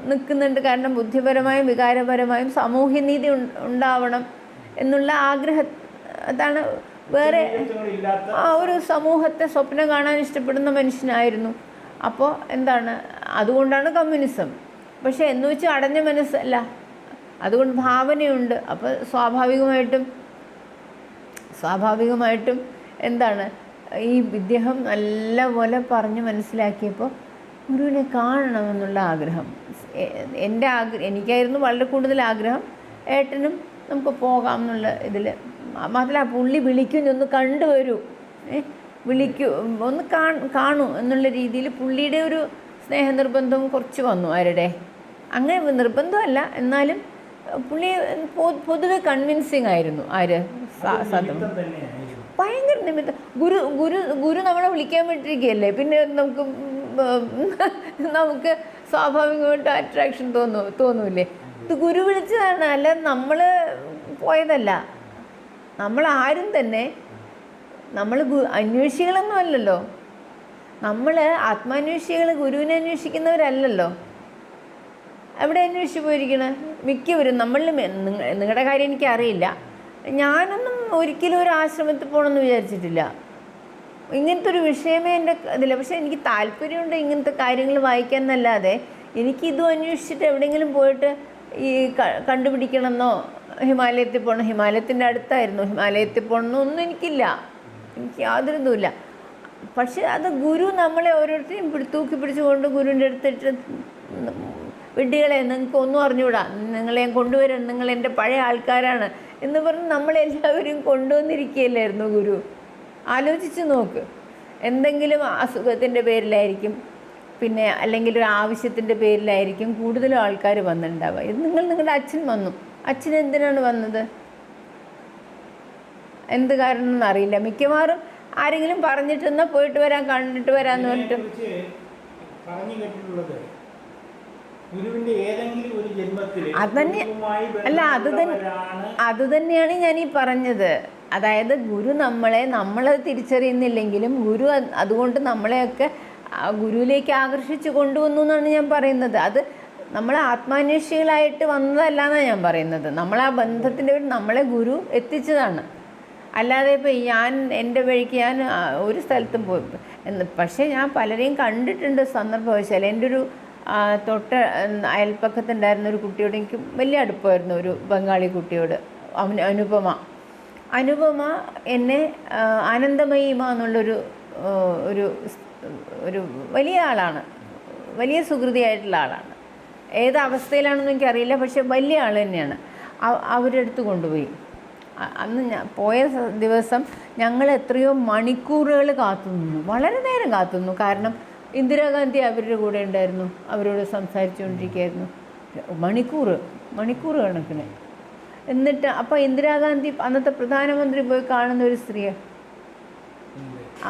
നിൽക്കുന്നുണ്ട്. കാരണം ബുദ്ധിപരമായും വികാരപരമായും സാമൂഹ്യനീതി ഉണ്ടാവണം എന്നുള്ള ആഗ്രഹം അതാണ്. വേറെ ഒരു സമൂഹത്തെ സ്വപ്നം കാണാൻ ഇഷ്ടപ്പെടുന്ന മനുഷ്യനായിരുന്നു. അപ്പോൾ എന്താണ്, അതുകൊണ്ടാണ് കമ്മ്യൂണിസം. പക്ഷെ എന്ന് വെച്ചാൽ അടഞ്ഞ മനസ്സല്ല, അതുകൊണ്ട് ഭാവനയുണ്ട്. അപ്പോൾ സ്വാഭാവികമായിട്ടും എന്താണ്, ഈ ഇദ്ദേഹം നല്ലപോലെ പറഞ്ഞ് മനസ്സിലാക്കിയപ്പോൾ ഗുരുവിനെ കാണണമെന്നുള്ള ആഗ്രഹം എനിക്കായിരുന്നു വളരെ കൂടുതൽ ആഗ്രഹം. ഏട്ടനും നമുക്ക് പോകാം എന്നുള്ള ഇതിൽ മാത്രമല്ല, പുള്ളി വിളിക്കും, ഒന്ന് കണ്ടുവരൂ, വിളിക്കൂ, ഒന്ന് കാണൂ എന്നുള്ള രീതിയിൽ പുള്ളിയുടെ ഒരു സ്നേഹനിർബന്ധവും കുറച്ച് വന്നു. ആരുടെ അങ്ങനെ നിർബന്ധമല്ല, എന്നാലും പുള്ളി പൊതുവെ കൺവിൻസിങ് ആയിരുന്നു. ആര് സത്യം ഭയങ്കര നിമിത്തം. ഗുരു നമ്മളെ വിളിക്കാൻ വിട്ടിരിക്കുകയല്ലേ, പിന്നെ നമുക്ക് സ്വാഭാവികമായിട്ട് അട്രാക്ഷൻ തോന്നൂലേ. ഇത് ഗുരു വിളിച്ചതാണ്, അല്ല നമ്മൾ പോയതല്ല. നമ്മളാരും തന്നെ നമ്മൾ അന്വേഷികളൊന്നും അല്ലല്ലോ. നമ്മൾ ആത്മാന്വേഷികൾ ഗുരുവിനെ അന്വേഷിക്കുന്നവരല്ലല്ലോ. എവിടെ അന്വേഷിച്ച് പോയിരിക്കണേ മിക്കവരും. നിങ്ങളുടെ കാര്യം എനിക്കറിയില്ല, ഞാനൊന്നും ഒരിക്കലും ഒരു ആശ്രമത്തിൽ പോകണമെന്ന് വിചാരിച്ചിട്ടില്ല. ഇങ്ങനത്തെ ഒരു വിഷയമേ എൻ്റെ ഇതില്ല. പക്ഷേ എനിക്ക് താല്പര്യമുണ്ട് ഇങ്ങനത്തെ കാര്യങ്ങൾ വായിക്കാൻ എന്നല്ലാതെ എനിക്കിതും അന്വേഷിച്ചിട്ട് എവിടെയെങ്കിലും പോയിട്ട് ഈ കണ്ടുപിടിക്കണമെന്നോ ഹിമാലയത്തിൽ പോകണം, ഹിമാലയത്തിൻ്റെ അടുത്തായിരുന്നു, ഹിമാലയത്തിൽ പോകണമെന്നോ ഒന്നും എനിക്കില്ല. എനിക്ക് യാതൊരു ഇതുമില്ല. പക്ഷെ അത് ഗുരു നമ്മളെ ഓരോരുത്തരെയും തൂക്കി പിടിച്ചുകൊണ്ട് ഗുരുവിൻ്റെ അടുത്തിട്ട്, വിഡ്ഢികളെ നിങ്ങൾക്ക് ഒന്നും അറിഞ്ഞുകൂടാ, നിങ്ങളെ കൊണ്ടുവരാൻ, നിങ്ങൾ എൻ്റെ പഴയ ആൾക്കാരാണ് എന്ന് പറഞ്ഞ് നമ്മളെല്ലാവരും കൊണ്ടുവന്നിരിക്കുകയല്ലായിരുന്നു ഗുരു. ആലോചിച്ച് നോക്ക്. എന്തെങ്കിലും അസുഖത്തിൻ്റെ പേരിലായിരിക്കും, പിന്നെ അല്ലെങ്കിൽ ഒരു ആവശ്യത്തിൻ്റെ പേരിലായിരിക്കും കൂടുതലും ആൾക്കാർ വന്നിട്ടുണ്ടാവുക. ഇത് നിങ്ങളുടെ അച്ഛൻ വന്നു. അച്ഛൻ എന്തിനാണ് വന്നത്, എന്ത് കാരണം എന്നറിയില്ല. മിക്കവാറും ആരെങ്കിലും പറഞ്ഞിട്ടെന്നാൽ പോയിട്ട് വരാൻ, കണ്ടിട്ട് വരാമെന്ന് പറഞ്ഞിട്ട് അത് തന്നെയാണ് ഞാനീ പറഞ്ഞത്. അതായത് ഗുരു നമ്മളെ തിരിച്ചറിയുന്നില്ലെങ്കിലും ഗുരു അതുകൊണ്ട് നമ്മളെയൊക്കെ ഗുരുവിലേക്ക് ആകർഷിച്ച് കൊണ്ടുവന്നു എന്നാണ് ഞാൻ പറയുന്നത്. അത് നമ്മൾ ആത്മാന്വേഷികളായിട്ട് വന്നതല്ല എന്നാണ് ഞാൻ പറയുന്നത്. നമ്മളാ ബന്ധത്തിൻ്റെ പേരിൽ നമ്മളെ ഗുരു എത്തിച്ചതാണ്. അല്ലാതെ ഇപ്പോൾ എൻ്റെ വഴിക്ക് ഞാൻ ഒരു സ്ഥലത്തും പോയി പക്ഷേ ഞാൻ പലരെയും കണ്ടിട്ടുണ്ട് സന്ദർഭവശാൽ. എൻ്റെ ഒരു തൊട്ട് അയൽപ്പക്കത്തുണ്ടായിരുന്ന ഒരു കുട്ടിയോട് എനിക്ക് വലിയ അടുപ്പമായിരുന്നു, ഒരു ബംഗാളി കുട്ടിയോട്, അനുപമ എന്നെ ആനന്ദമയിമ എന്നുള്ളൊരു ഒരു വലിയ ആളാണ്, വലിയ സുഹൃതിയായിട്ടുള്ള ആളാണ്. ഏത് അവസ്ഥയിലാണെന്ന് എനിക്കറിയില്ല, പക്ഷെ വലിയ ആൾ തന്നെയാണ്. അവരുടെ അടുത്ത് കൊണ്ടുപോയി. അന്ന് ഞാൻ പോയ ദിവസം ഞങ്ങൾ എത്രയോ മണിക്കൂറുകൾ കാത്തുനിന്നു, വളരെ നേരം കാത്തുനിന്നു. കാരണം ഇന്ദിരാഗാന്ധി അവരുടെ കൂടെ ഉണ്ടായിരുന്നു, അവരോട് സംസാരിച്ചുകൊണ്ടിരിക്കുകയായിരുന്നു മണിക്കൂർ കണക്കിന്. എന്നിട്ട് അപ്പോൾ ഇന്ദിരാഗാന്ധി അന്നത്തെ പ്രധാനമന്ത്രി പോയി കാണുന്ന ഒരു സ്ത്രീയാണ്.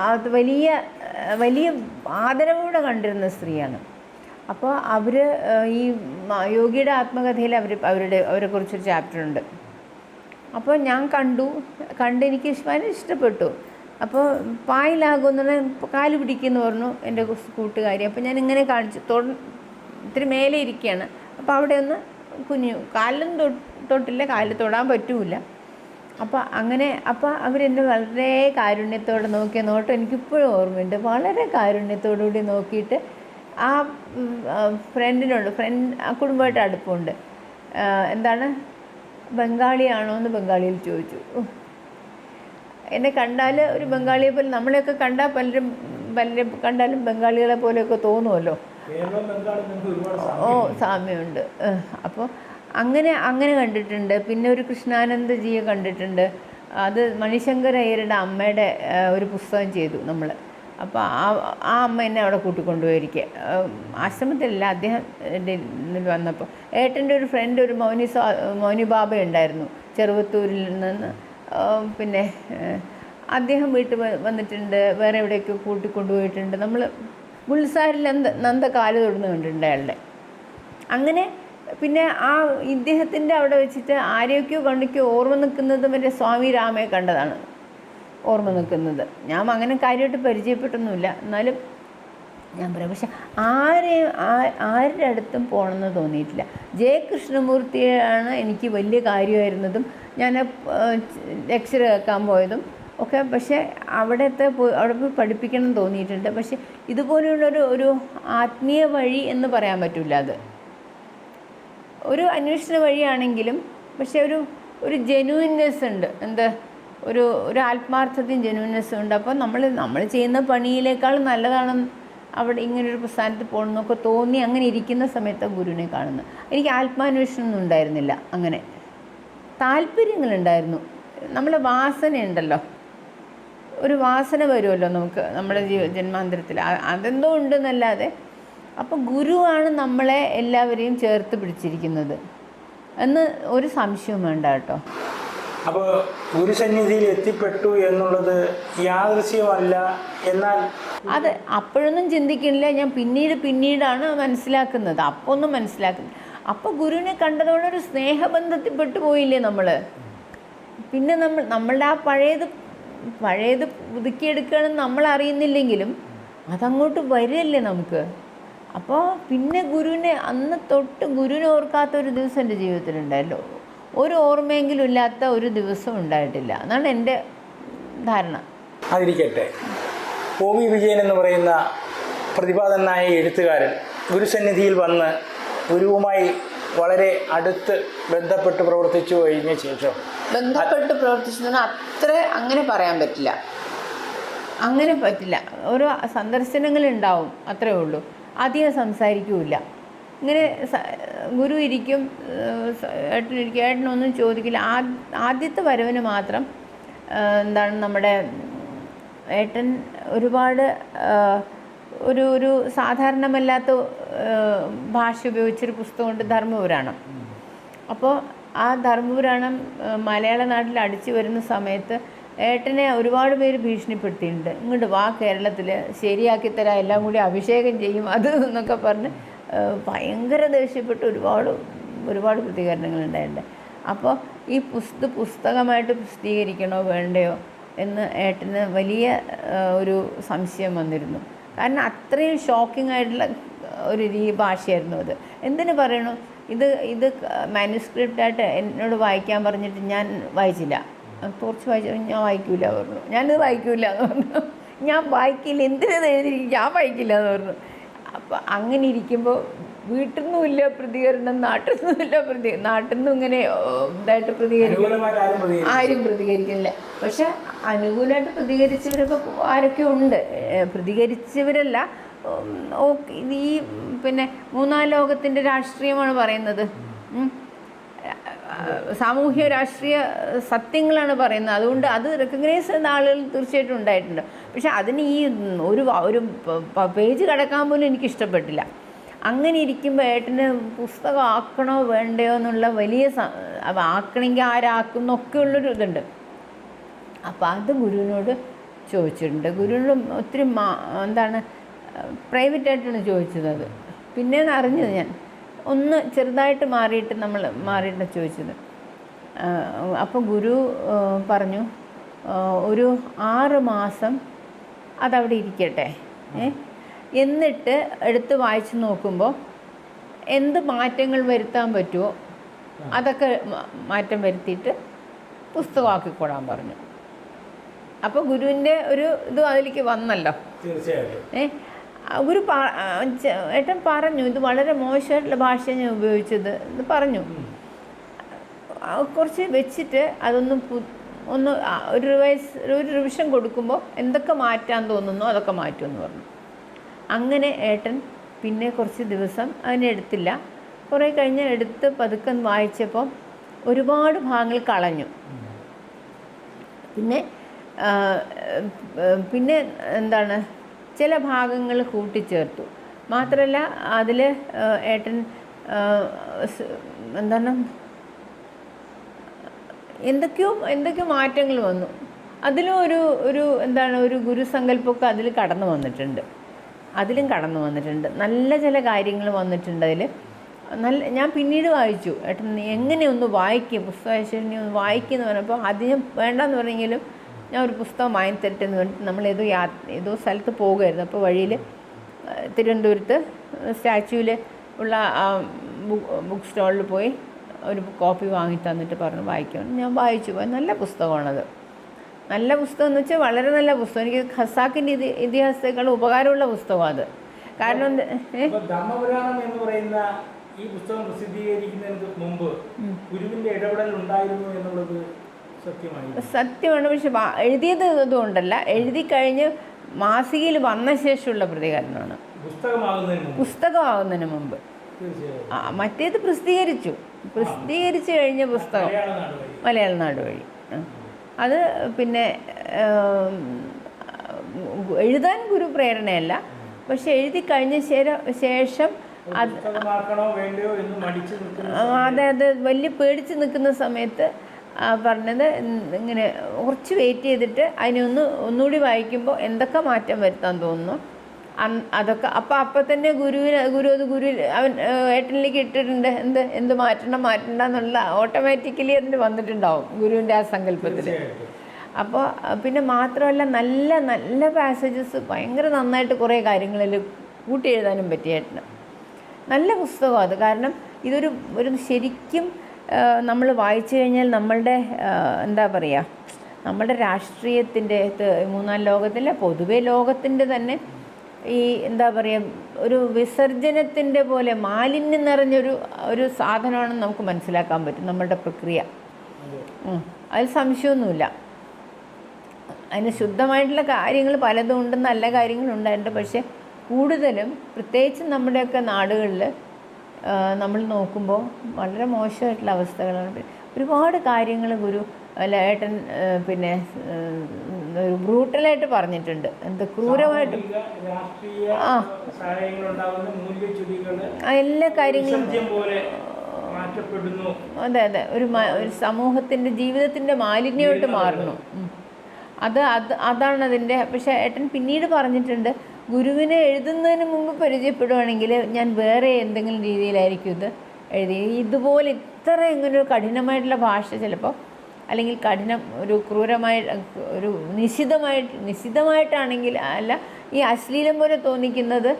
അത് വലിയ ആദരവോടെ കണ്ടിരുന്ന സ്ത്രീയാണ്. അപ്പോൾ അവർ ഈ യോഗിയുടെ ആത്മകഥയിൽ അവരെക്കുറിച്ചൊരു ചാപ്റ്ററുണ്ട്. അപ്പോൾ ഞാൻ കണ്ട് എനിക്ക് വളരെ ഇഷ്ടപ്പെട്ടു. അപ്പോൾ പായിലാകുമെന്ന് കാല് പിടിക്കുമെന്ന് പറഞ്ഞു എൻ്റെ കൂട്ടുകാരി. അപ്പോൾ ഞാൻ ഇങ്ങനെ കാണിച്ചു, ഇത്തിരി മേലെ ഇരിക്കുകയാണ്. അപ്പോൾ അവിടെ ഒന്ന് കാലിലും തൊട്ടില്ല, കാലിൽ തൊടാൻ പറ്റൂല. അപ്പോൾ അവരെന്നെ വളരെ കാരുണ്യത്തോടെ നോക്കിയ നോട്ടം എനിക്കിപ്പോഴും ഓർമ്മയുണ്ട്. വളരെ കാരുണ്യത്തോടുകൂടി നോക്കിയിട്ട് ആ ആ കുടുംബമായിട്ട് അടുപ്പമുണ്ട്. എന്താണ്, ബംഗാളിയാണോ എന്ന് ബംഗാളിയിൽ ചോദിച്ചു. എന്നെ കണ്ടാൽ ഒരു ബംഗാളിയെ പോലെ, നമ്മളെയൊക്കെ കണ്ടാൽ പലരും കണ്ടാലും ബംഗാളികളെ പോലെയൊക്കെ തോന്നുമല്ലോ. സാമ്യമുണ്ട്. അപ്പോൾ അങ്ങനെ കണ്ടിട്ടുണ്ട്. പിന്നെ ഒരു കൃഷ്ണാനന്ദജിയെ കണ്ടിട്ടുണ്ട്. അത് മണിശങ്കർ അയ്യരുടെ അമ്മയുടെ ഒരു പുസ്തകം ചെയ്തു നമ്മൾ. അപ്പോൾ ആ അമ്മ എന്നെ അവിടെ കൂട്ടിക്കൊണ്ടുപോയിരിക്കുക, ആശ്രമത്തിലല്ല, അദ്ദേഹം വന്നപ്പോൾ. ഏട്ടൻ്റെ ഒരു ഫ്രണ്ട്, ഒരു മൗനി ബാബ ഉണ്ടായിരുന്നു ചെറുവത്തൂരിൽ നിന്ന്. പിന്നെ അദ്ദേഹം വീട്ടിൽ വന്നിട്ടുണ്ട്, വേറെ എവിടെയൊക്കെ കൂട്ടിക്കൊണ്ടുപോയിട്ടുണ്ട്. നമ്മൾ ഗുൽസാരിൽ നന്ദ കാല് തൊടുന്ന് കണ്ടിട്ടുണ്ട് അയാളുടെ. അങ്ങനെ പിന്നെ ആ ഇദ്ദേഹത്തിൻ്റെ അവിടെ വെച്ചിട്ട് ആരെയൊക്കെയോ കണ്ടിക്കോ ഓർമ്മ നിൽക്കുന്നത് മറ്റേ സ്വാമി രാമയെ കണ്ടതാണ് ഓർമ്മ നിൽക്കുന്നത്. ഞാൻ അങ്ങനെ കാര്യമായിട്ട് പരിചയപ്പെട്ടൊന്നുമില്ല, എന്നാലും ഞാൻ പറയാം. പക്ഷെ ആരുടെ അടുത്തും പോകണമെന്ന് തോന്നിയിട്ടില്ല. ജയകൃഷ്ണമൂർത്തിയാണ് എനിക്ക് വലിയ കാര്യമായിരുന്നതും ഞാൻ ലെക്ചർ കേൾക്കാൻ പോയതും ഒക്കെ. പക്ഷേ അവിടെ പോയി പഠിപ്പിക്കണം എന്ന് തോന്നിയിട്ടുണ്ട്. പക്ഷെ ഇതുപോലെയുള്ളൊരു ആത്മീയ വഴി എന്ന് പറയാൻ പറ്റില്ല. അത് ഒരു അന്വേഷണ വഴിയാണെങ്കിലും പക്ഷെ ഒരു ജെനുവിൻനെസ് ഉണ്ട്, ഒരു ആത്മാർത്ഥതയും ജെനുവിൻനെസ്സും ഉണ്ട്. അപ്പോൾ നമ്മൾ ചെയ്യുന്ന പണിയിലേക്കാൾ നല്ലതാണെന്ന് അവിടെ ഇങ്ങനൊരു പ്രസ്ഥാനത്തിൽ പോകണമെന്നൊക്കെ തോന്നി അങ്ങനെ ഇരിക്കുന്ന സമയത്ത് ഗുരുവിനെ കാണുന്നത്. എനിക്ക് ആത്മാന്വേഷണമൊന്നും ഉണ്ടായിരുന്നില്ല, അങ്ങനെ താല്പര്യങ്ങളുണ്ടായിരുന്നു. നമ്മളെ വാസനയുണ്ടല്ലോ, ഒരു വാസന വരുമല്ലോ നമുക്ക് നമ്മുടെ ജന്മാന്തരത്തിൽ, അതെന്തോ ഉണ്ടെന്നല്ലാതെ. അപ്പോൾ ഗുരുവാണ് നമ്മളെ എല്ലാവരെയും ചേർത്ത് പിടിച്ചിരിക്കുന്നത് എന്ന് ഒരു സംശയവും വേണ്ട കേട്ടോ. അപ്പോൾ ഗുരുസന്നിധിയിൽ എത്തിപ്പെട്ടു എന്നുള്ളത് യാദൃശ്യമല്ല, എന്നാൽ അത് അപ്പോഴൊന്നും ചിന്തിക്കുന്നില്ല. ഞാൻ പിന്നീടാണ് മനസ്സിലാക്കുന്നത്, അപ്പോൾ ഒന്നും മനസ്സിലാക്കുന്നത്. അപ്പോൾ ഗുരുവിനെ കണ്ടതോടെ ഒരു സ്നേഹബന്ധത്തിൽ പെട്ടുപോയില്ലേ നമ്മൾ. പിന്നെ നമ്മളുടെ ആ പഴയത് പുതുക്കിയെടുക്കുകയാണെന്ന് നമ്മൾ അറിയുന്നില്ലെങ്കിലും അതങ്ങോട്ട് വരില്ലേ നമുക്ക്. അപ്പോൾ പിന്നെ ഗുരുവിനെ അന്ന് തൊട്ട് ഗുരുവിനെ ഓർക്കാത്ത ഒരു ദിവസം എൻ്റെ ജീവിതത്തിലുണ്ടായല്ലോ. ഒരു ഓർമ്മയെങ്കിലും ഇല്ലാത്ത ഒരു ദിവസം ഉണ്ടായിട്ടില്ല എന്നാണ് എൻ്റെ ധാരണ. അതിരിക്കട്ടെ, ഒ.വി. വിജയൻ എന്ന് പറയുന്ന പ്രതിഭാതനായ എഴുത്തുകാരൻ ഗുരുസന്നിധിയിൽ വന്ന് ഗുരുവുമായി വളരെ അടുത്ത് ബന്ധപ്പെട്ട് പ്രവർത്തിച്ചു കഴിഞ്ഞ ശേഷം ബന്ധപ്പെട്ട് പ്രവർത്തിച്ചെന്ന് അത്ര അങ്ങനെ പറയാൻ പറ്റില്ല. അങ്ങനെ പറ്റില്ല. ഓരോ സന്ദർശനങ്ങളുണ്ടാവും, അത്രേ ഉള്ളൂ. അധികം സംസാരിക്കില്ല. ഇങ്ങനെ ഗുരു ഇരിക്കും, ഏട്ടനിരിക്കും, ഏട്ടനൊന്നും ചോദിക്കില്ല. ആദ്യത്തെ വരവിന് മാത്രം എന്താണ് നമ്മുടെ ഏട്ടൻ ഒരുപാട് ഒരു സാധാരണമല്ലാത്ത ഭാഷ ഉപയോഗിച്ചൊരു പുസ്തകമുണ്ട്, ധർമ്മപുരാണം. അപ്പോൾ ആ ധർമ്മപുരാണം മലയാള നാട്ടിൽ അടിച്ചു വരുന്ന സമയത്ത് ഏട്ടനെ ഒരുപാട് പേര് ഭീഷണിപ്പെടുത്തിയിട്ടുണ്ട്. ഇങ്ങോട്ട് വാ, കേരളത്തിൽ ശരിയാക്കി തരാം, എല്ലാം കൂടി അഭിഷേകം ചെയ്യും അത് എന്നൊക്കെ പറഞ്ഞ് ഭയങ്കര ദേഷ്യപ്പെട്ട് ഒരുപാട് പ്രതികരണങ്ങളുണ്ടായിട്ടുണ്ട്. അപ്പോൾ ഈ പുസ്തകമായിട്ട് പ്രസിദ്ധീകരിക്കണോ വേണ്ടയോ എന്ന് ഏട്ടന് വലിയ ഒരു സംശയം വന്നിരുന്നു. കാരണം അത്രയും ഷോക്കിംഗ് ആയിട്ടുള്ള ഒരു ഭാഷയായിരുന്നു അത്. എന്തിനു പറയണു, ഇത് മാനുസ്ക്രിപ്റ്റായിട്ട് എന്നോട് വായിക്കാൻ പറഞ്ഞിട്ട് ഞാൻ വായിച്ചില്ല. കുറച്ച് വായിച്ചു, ഞാൻ വായിക്കില്ല പറഞ്ഞു. ഞാനിത് വായിക്കില്ല എന്ന് പറഞ്ഞു. ഞാൻ വായിക്കില്ല, എന്തിനത് എഴുതിയിരിക്കും, ഞാൻ വായിക്കില്ല എന്ന് പറഞ്ഞു. അപ്പം അങ്ങനെ ഇരിക്കുമ്പോൾ വീട്ടിൽ നിന്നുമില്ല പ്രതികരണം, നാട്ടിൽ നിന്നും ഇങ്ങനെ ഇതായിട്ട് ആരും പ്രതികരിക്കുന്നില്ല. പക്ഷെ അനുകൂലമായിട്ട് പ്രതികരിച്ചവരൊക്കെ ആരൊക്കെ ഉണ്ട്. പ്രതികരിച്ചവരല്ല, ഈ പിന്നെ മൂന്നാം ലോകത്തിൻ്റെ രാഷ്ട്രീയമാണ് പറയുന്നത്, സാമൂഹ്യ രാഷ്ട്രീയ സത്യങ്ങളാണ് പറയുന്നത്. അതുകൊണ്ട് അത് റെക്കഗ്നൈസ് ചെയ്യുന്ന ആളുകൾ തീർച്ചയായിട്ടും ഉണ്ടായിട്ടുണ്ട്. പക്ഷെ അതിന് ഈ ഒരു പേജ് കടക്കാൻ പോലും എനിക്കിഷ്ടപ്പെട്ടില്ല. അങ്ങനെ ഇരിക്കുമ്പോൾ ഏട്ടന് പുസ്തകം ആക്കണോ വേണ്ടയോ എന്നുള്ള വലിയ ആക്കണമെങ്കിൽ ആരാക്കുന്നൊക്കെ ഉള്ളൊരു ഇതുണ്ട്. അപ്പോൾ അത് ഗുരുവിനോട് ചോദിച്ചിട്ടുണ്ട്. ഗുരുവിനോട് ഒത്തിരി എന്താണ് പ്രൈവറ്റായിട്ടാണ് ചോദിച്ചത്. അത് പിന്നെയാണ് അറിഞ്ഞത്. ഞാൻ ഒന്ന് ചെറുതായിട്ട് മാറിയിട്ട് ചോദിച്ചത്. അപ്പോൾ ഗുരു പറഞ്ഞു, ഒരു 6 മാസം അതവിടെ ഇരിക്കട്ടെ, എന്നിട്ട് എടുത്ത് വായിച്ച് നോക്കുമ്പോൾ എന്ത് മാറ്റങ്ങൾ വരുത്താൻ പറ്റുമോ അതൊക്കെ മാറ്റം വരുത്തിയിട്ട് പുസ്തകമാക്കിക്കൊള്ളാൻ പറഞ്ഞു. അപ്പോൾ ഗുരുവിൻ്റെ ഒരു ഇത് അതിലേക്ക് വന്നല്ലോ. തീർച്ചയായിട്ടും ഗുരു ഏട്ടൻ പറഞ്ഞു, ഇത് വളരെ മോശമായിട്ടുള്ള ഭാഷയാണ് ഞാൻ ഉപയോഗിച്ചത് എന്ന് പറഞ്ഞു. കുറച്ച് വെച്ചിട്ട് അതൊന്ന് ഒരു റിവിഷൻ കൊടുക്കുമ്പോൾ എന്തൊക്കെ മാറ്റാൻ തോന്നുന്നോ അതൊക്കെ മാറ്റുമെന്ന് പറഞ്ഞു. അങ്ങനെ ഏട്ടൻ പിന്നെ കുറച്ച് ദിവസം അതിനെടുത്തില്ല. കുറേ കഴിഞ്ഞ് എടുത്ത് പതുക്കെ വായിച്ചപ്പോൾ ഒരുപാട് ഭാഗങ്ങൾ കളഞ്ഞു. പിന്നെ എന്താണ് ചില ഭാഗങ്ങൾ കൂട്ടിച്ചേർത്തു. മാത്രമല്ല അതിൽ ഏട്ടൻ എന്താണ് എന്തൊക്കെയോ മാറ്റങ്ങൾ വന്നു. അതിലും ഒരു എന്താണ് ഒരു ഗുരുസങ്കല്പമൊക്കെ അതിൽ കടന്നു വന്നിട്ടുണ്ട്. നല്ല ചില കാര്യങ്ങൾ വന്നിട്ടുണ്ട് അതിൽ. ഞാൻ പിന്നീട് വായിച്ചു. ഏട്ടൻ എങ്ങനെയൊന്ന് വായിക്കും, പുസ്തകം വായിച്ചു ഒന്ന് വായിക്കുമെന്ന് പറഞ്ഞപ്പോൾ അതിന് വേണ്ടെന്ന് പറഞ്ഞെങ്കിലും ഞാൻ ഒരു പുസ്തകം വാങ്ങിത്തരട്ടെ എന്ന് പറഞ്ഞിട്ട് നമ്മൾ ഏതോ സ്ഥലത്ത് പോകുമായിരുന്നു. അപ്പോൾ വഴിയിൽ തിരുവനന്തപുരത്ത് സ്റ്റാച്യൂവിൽ ഉള്ള ബുക്ക് സ്റ്റാളിൽ പോയി ഒരു കോപ്പി വാങ്ങി തന്നിട്ട് പറഞ്ഞു വായിക്കണം. ഞാൻ വായിച്ചു പോയി. നല്ല പുസ്തകമാണത്. നല്ല പുസ്തകം എന്ന് വെച്ചാൽ വളരെ നല്ല പുസ്തകം. എനിക്ക് ഖസാക്കിൻ്റെ ഇതിഹാസത്തെക്കാൾ ഉപകാരമുള്ള പുസ്തകമാണ് അത്. കാരണം ധർമ്മപുരാണം എന്ന് പറയുന്ന ഈ പുസ്തകം പ്രസിദ്ധീകരിക്കുന്നതിന് മുമ്പ് ഗുരുവിൻ്റെ ഇടപെടൽ ഉണ്ടായിരുന്നു എന്നുള്ളത് സത്യമാണ്. പക്ഷെ എഴുതിയത് ഇതുകൊണ്ടല്ല, എഴുതി കഴിഞ്ഞ് മാസികയിൽ വന്ന ശേഷമുള്ള പ്രതികരണമാണ്. പുസ്തകമാകുന്നതിന് മുമ്പ് മറ്റേത് പ്രസിദ്ധീകരിച്ചു കഴിഞ്ഞ പുസ്തകം മലയാള നാട് വഴി. അത് പിന്നെ എഴുതാൻ ഗുരു പ്രേരണയല്ല, പക്ഷെ എഴുതി കഴിഞ്ഞ ശേഷം അത് വലിയ പേടിച്ച് നിൽക്കുന്ന സമയത്ത് പറഞ്ഞത് ഇങ്ങനെ കുറച്ച് വെയിറ്റ് ചെയ്തിട്ട് ഒന്നുകൂടി വായിക്കുമ്പോൾ എന്തൊക്കെ മാറ്റം വരുത്താൻ തോന്നുന്നു അതൊക്കെ അപ്പം തന്നെ ഗുരു അവൻ ഏട്ടനിലേക്ക് ഇട്ടിട്ടുണ്ട്. എന്ത് മാറ്റണ്ട എന്നുള്ള ഓട്ടോമാറ്റിക്കലി അതിന് വന്നിട്ടുണ്ടാവും ഗുരുവിൻ്റെ ആ സങ്കല്പത്തിൽ. അപ്പോൾ പിന്നെ മാത്രമല്ല നല്ല നല്ല പാസേജസ് ഭയങ്കര നന്നായിട്ട് കുറേ കാര്യങ്ങളിൽ കൂട്ടി എഴുതാനും പറ്റിയ ഏട്ടന്. നല്ല പുസ്തകം അത്. കാരണം ഒരു ശരിക്കും നമ്മൾ വായിച്ചു കഴിഞ്ഞാൽ നമ്മളുടെ എന്താ പറയുക, നമ്മുടെ രാഷ്ട്രീയത്തിൻ്റെ മൂന്നാം ലോകത്തിലെ പൊതുവെ ലോകത്തിൻ്റെ തന്നെ ഈ എന്താ പറയുക ഒരു വിസർജനത്തിൻ്റെ പോലെ മാലിന്യം നിറഞ്ഞൊരു സാധനമാണെന്ന് നമുക്ക് മനസ്സിലാക്കാൻ പറ്റും നമ്മളുടെ പ്രക്രിയ. അതിൽ സംശയമൊന്നുമില്ല. അതിന് ശുദ്ധമായിട്ടുള്ള കാര്യങ്ങൾ പലതും ഉണ്ട്, നല്ല കാര്യങ്ങളുണ്ടായിട്ടുണ്ട്. പക്ഷേ കൂടുതലും പ്രത്യേകിച്ച് നമ്മുടെയൊക്കെ നാടുകളിൽ നമ്മൾ നോക്കുമ്പോൾ വളരെ മോശമായിട്ടുള്ള അവസ്ഥകളാണ്. ഒരുപാട് കാര്യങ്ങൾ ഗുരു ഏട്ടൻ പിന്നെ ഒരു ബ്രൂട്ടലായിട്ട് പറഞ്ഞിട്ടുണ്ട്. ക്രൂരമായിട്ട് എല്ലാ കാര്യങ്ങളും അതെ ഒരു സമൂഹത്തിൻ്റെ ജീവിതത്തിൻ്റെ മാലിന്യമായിട്ട് മാറുന്നു. അതാണ് അതിൻ്റെ. പക്ഷേ ഏട്ടൻ പിന്നീട് പറഞ്ഞിട്ടുണ്ട്, ഗുരുവിനെ എഴുതുന്നതിന് മുമ്പ് പരിചയപ്പെടുവാണെങ്കിൽ ഞാൻ വേറെ എന്തെങ്കിലും രീതിയിലായിരിക്കും ഇത് എഴുതി. ഇതുപോലെ ഇത്ര ഇങ്ങനൊരു കഠിനമായിട്ടുള്ള ഭാഷ ചിലപ്പോൾ അല്ലെങ്കിൽ ഒരു ക്രൂരമായി ഒരു നിശിതമായിട്ടാണെങ്കിൽ അല്ല, ഈ അശ്ലീലം പോലെ തോന്നിക്കുന്നത്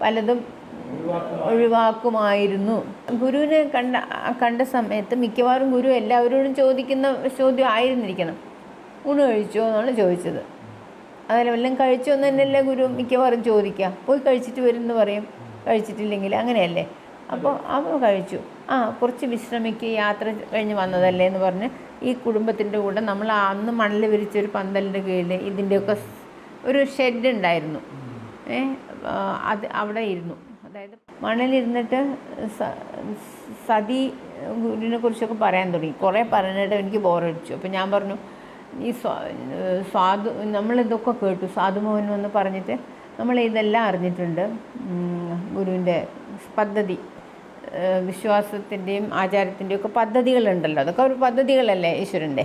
പലതും ഒഴിവാക്കുമായിരുന്നു. ഗുരുവിനെ കണ്ട സമയത്ത് മിക്കവാറും ഗുരു എല്ലാവരോടും ചോദിക്കുന്ന ചോദ്യം ആയിരുന്നിരിക്കണം, ഊണ് കഴിച്ചോ എന്നാണ് ചോദിച്ചത്. അതല്ല വല്ലതും കഴിച്ചോ എന്ന് തന്നെയല്ലേ ഗുരു മിക്കവാറും ചോദിക്കുക. പോയി കഴിച്ചിട്ട് വരുമെന്ന് പറയും, കഴിച്ചിട്ടില്ലെങ്കിൽ അങ്ങനെയല്ലേ. അപ്പോൾ കഴിച്ചു, കുറച്ച് വിശ്രമിക്കുക, യാത്ര കഴിഞ്ഞ് വന്നതല്ലേ എന്ന് പറഞ്ഞ് ഈ കുടുംബത്തിൻ്റെ കൂടെ നമ്മൾ അന്ന് മണൽ വിരിച്ചൊരു പന്തലിൻ്റെ കീഴിൽ ഇതിൻ്റെയൊക്കെ ഒരു ഷെഡ് ഉണ്ടായിരുന്നു. അവിടെ ഇരുന്നു. അതായത് മണലിരുന്നിട്ട് സതി ഗുരുവിനെ കുറിച്ചൊക്കെ പറയാൻ തുടങ്ങി. കുറേ പറഞ്ഞിട്ട് എനിക്ക് ബോറടിച്ചു. അപ്പോൾ ഞാൻ പറഞ്ഞു, ഈ നമ്മളിതൊക്കെ കേട്ടു, സാധുമോഹൻ എന്ന് പറഞ്ഞിട്ട് നമ്മൾ ഇതെല്ലാം അറിഞ്ഞിട്ടുണ്ട്. ഗുരുവിൻ്റെ പദ്ധതി, വിശ്വാസത്തിൻ്റെയും ആചാരത്തിൻ്റെയും ഒക്കെ പദ്ധതികളുണ്ടല്ലോ, അതൊക്കെ ഒരു പദ്ധതികളല്ലേ ഈശ്വരൻ്റെ,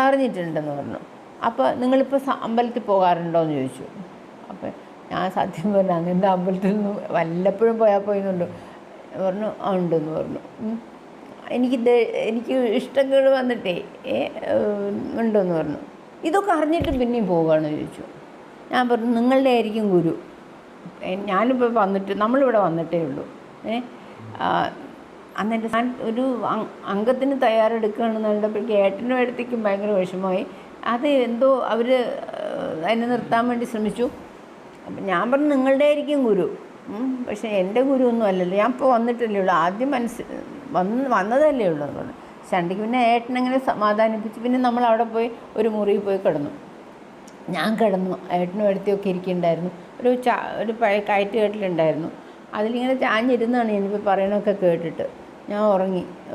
അറിഞ്ഞിട്ടുണ്ടെന്ന് പറഞ്ഞു. അപ്പോൾ നിങ്ങളിപ്പോൾ അമ്പലത്തിൽ പോകാറുണ്ടോ എന്ന് ചോദിച്ചു. അപ്പോൾ ഞാൻ സത്യം പറഞ്ഞു, അങ്ങനത്തെ അമ്പലത്തിൽ നിന്ന് വല്ലപ്പോഴും പോയെന്നുണ്ട് പറഞ്ഞു. ഉണ്ടെന്ന് പറഞ്ഞു. എനിക്ക് ഇഷ്ടങ്ങൾ വന്നിട്ടേ ഉണ്ടെന്ന് പറഞ്ഞു. ഇതൊക്കെ അറിഞ്ഞിട്ട് പിന്നെയും പോവുകയാണെന്ന് ചോദിച്ചു. ഞാൻ പറഞ്ഞു, നിങ്ങളുടെ ആയിരിക്കും ഗുരു, ഞാനിപ്പോൾ നമ്മളിവിടെ വന്നിട്ടേ ഉള്ളൂ. അന്നെൻ്റെ ഞാൻ ഒരു അംഗത്തിന് തയ്യാറെടുക്കുകയാണെന്ന് കണ്ടപ്പോഴേക്കും ഏട്ടനും എടുത്തേക്കും ഭയങ്കര വിഷമമായി. അത് എന്തോ അവർ അതിനെ നിർത്താൻ വേണ്ടി ശ്രമിച്ചു. അപ്പം ഞാൻ പറഞ്ഞു, നിങ്ങളുടെ ആയിരിക്കും ഗുരു, പക്ഷേ എൻ്റെ ഗുരു ഒന്നും അല്ലല്ലോ, ഞാൻ ഇപ്പോൾ വന്നിട്ടല്ലേ ഉള്ളൂ, ആദ്യം വന്നതല്ലേ ഉള്ളൂ എന്ന് പറഞ്ഞു. ചണ്ടിക്ക് പിന്നെ ഏട്ടനങ്ങനെ സമാധാനിപ്പിച്ച് പിന്നെ നമ്മൾ അവിടെ പോയി ഒരു മുറിയിൽ പോയി കിടന്നു. ഞാൻ കിടന്നു, ഏട്ടനും എടുത്തിയൊക്കെ ഇരിക്കുന്നുണ്ടായിരുന്നു. ഒരു പഴയ കയറ്റ് കെട്ടിലുണ്ടായിരുന്നു, അതിലിങ്ങനെ ചാഞ്ഞിരുന്നാണ് ഞാനിപ്പോൾ പറയണതൊക്കെ കേട്ടിട്ട്. ഞാൻ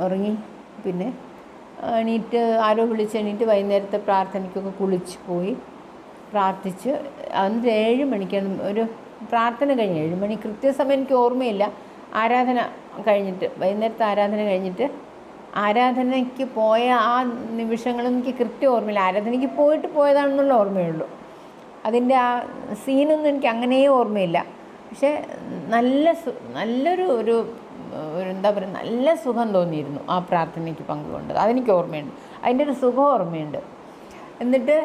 ഉറങ്ങി. പിന്നെ എണീറ്റ് ആരോ എണീറ്റ് വൈകുന്നേരത്തെ പ്രാർത്ഥനയ്ക്കൊക്കെ കുളിച്ച് പോയി പ്രാർത്ഥിച്ച്. അന്ന് 7 മണിക്കാണ് ഒരു പ്രാർത്ഥന കഴിഞ്ഞ്, 7 മണി കൃത്യസമയം എനിക്ക് ഓർമ്മയില്ല. ആരാധന കഴിഞ്ഞിട്ട്, വൈകുന്നേരത്തെ ആരാധന കഴിഞ്ഞിട്ട് ആരാധനയ്ക്ക് പോയ ആ നിമിഷങ്ങളൊന്നും എനിക്ക് കൃത്യം ഓർമ്മയില്ല. ആരാധനയ്ക്ക് പോയതാണെന്നുള്ള ഓർമ്മയുള്ളൂ. അതിൻ്റെ ആ സീനൊന്നും എനിക്ക് അങ്ങനെ ഓർമ്മയില്ല. പക്ഷേ നല്ലൊരു എന്താ പറയുക, നല്ല സുഖം തോന്നിയിരുന്നു ആ പ്രാർത്ഥനയ്ക്ക് പങ്കുകൊണ്ടത്. അതെനിക്ക് ഓർമ്മയുണ്ട്, അതിൻ്റെ ഒരു സുഖം ഓർമ്മയുണ്ട്. എന്നിട്ട്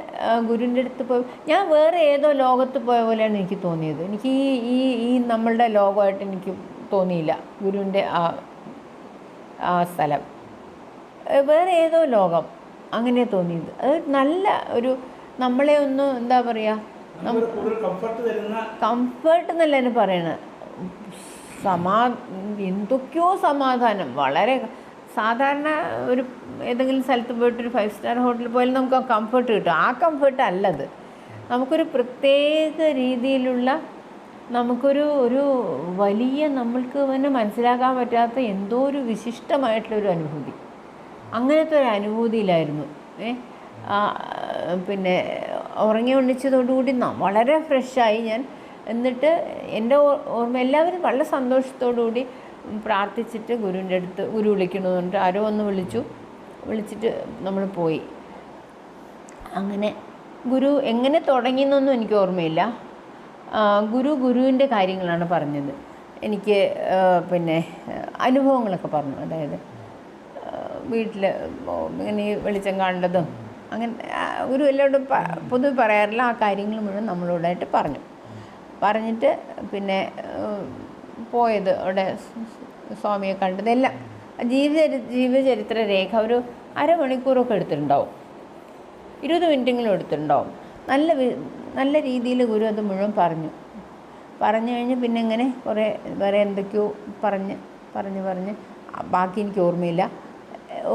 ഗുരുവിൻ്റെ അടുത്ത് പോയി ഞാൻ വേറെ ഏതോ ലോകത്ത് പോയ പോലെയാണ് എനിക്ക് തോന്നിയത്. എനിക്ക് ഈ നമ്മളുടെ ലോകമായിട്ട് എനിക്ക് തോന്നിയില്ല ഗുരുവിൻ്റെ ആ സ്ഥലം. വേറെ ഏതോ ലോകം അങ്ങനെ തോന്നിയത്. അത് നല്ല ഒരു നമ്മളെ ഒന്ന് എന്താ പറയുക, കംഫർട്ട് എന്നല്ല എന്ന് പറയണത്, എന്തൊക്കെയോ സമാധാനം. വളരെ സാധാരണ ഒരു ഏതെങ്കിലും സ്ഥലത്ത് പോയിട്ട് ഒരു 5 സ്റ്റാർ ഹോട്ടലിൽ പോയാലും നമുക്ക് ആ കംഫർട്ട് കിട്ടും. ആ കംഫർട്ട് അല്ലത്. നമുക്കൊരു പ്രത്യേക രീതിയിലുള്ള നമുക്കൊരു വലിയ നമ്മൾക്ക് തന്നെ മനസ്സിലാക്കാൻ പറ്റാത്ത എന്തോ ഒരു വിശിഷ്ടമായിട്ടുള്ളൊരു അനുഭൂതി. അങ്ങനത്തെ ഒരു അനുഭൂതിയിലായിരുന്നു. പിന്നെ ഉറങ്ങി എണീച്ചതോടുകൂടി വളരെ ഫ്രഷായി ഞാൻ. എന്നിട്ട് എൻ്റെ ഓർമ്മ എല്ലാവരും വളരെ സന്തോഷത്തോടുകൂടി പ്രാർത്ഥിച്ചിട്ട് ഗുരുവിൻ്റെ അടുത്ത് ഗുരു വിളിക്കണമെന്നുണ്ട് ആരോ ഒന്ന് വിളിച്ചിട്ട് നമ്മൾ പോയി. അങ്ങനെ ഗുരു എങ്ങനെ തുടങ്ങിയെന്നൊന്നും എനിക്ക് ഓർമ്മയില്ല. ഗുരുവിൻ്റെ കാര്യങ്ങളാണ് പറഞ്ഞത്. എനിക്ക് പിന്നെ അനുഭവങ്ങളൊക്കെ പറഞ്ഞു. അതായത് വീട്ടിൽ ഇങ്ങനെ വെളിച്ചം കണ്ടതും അങ്ങനെ ഗുരു എല്ലാവരോടും പൊതുവെ പറയാറില്ല. ആ കാര്യങ്ങൾ മുഴുവൻ നമ്മളോടായിട്ട് പറഞ്ഞിട്ട് പിന്നെ പോയത് അവിടെ സ്വാമിയെ കണ്ടതെല്ലാം ജീവചരിത്ര രേഖ ഒരു അരമണിക്കൂറൊക്കെ എടുത്തിട്ടുണ്ടാവും, 20 മിനിറ്റെങ്കിലും എടുത്തിട്ടുണ്ടാവും. നല്ല രീതിയിൽ ഗുരു അത് മുഴുവൻ പറഞ്ഞു കഴിഞ്ഞ് പിന്നെ ഇങ്ങനെ കുറേ വേറെ എന്തൊക്കെയോ പറഞ്ഞ് ബാക്കി എനിക്ക് ഓർമ്മയില്ല.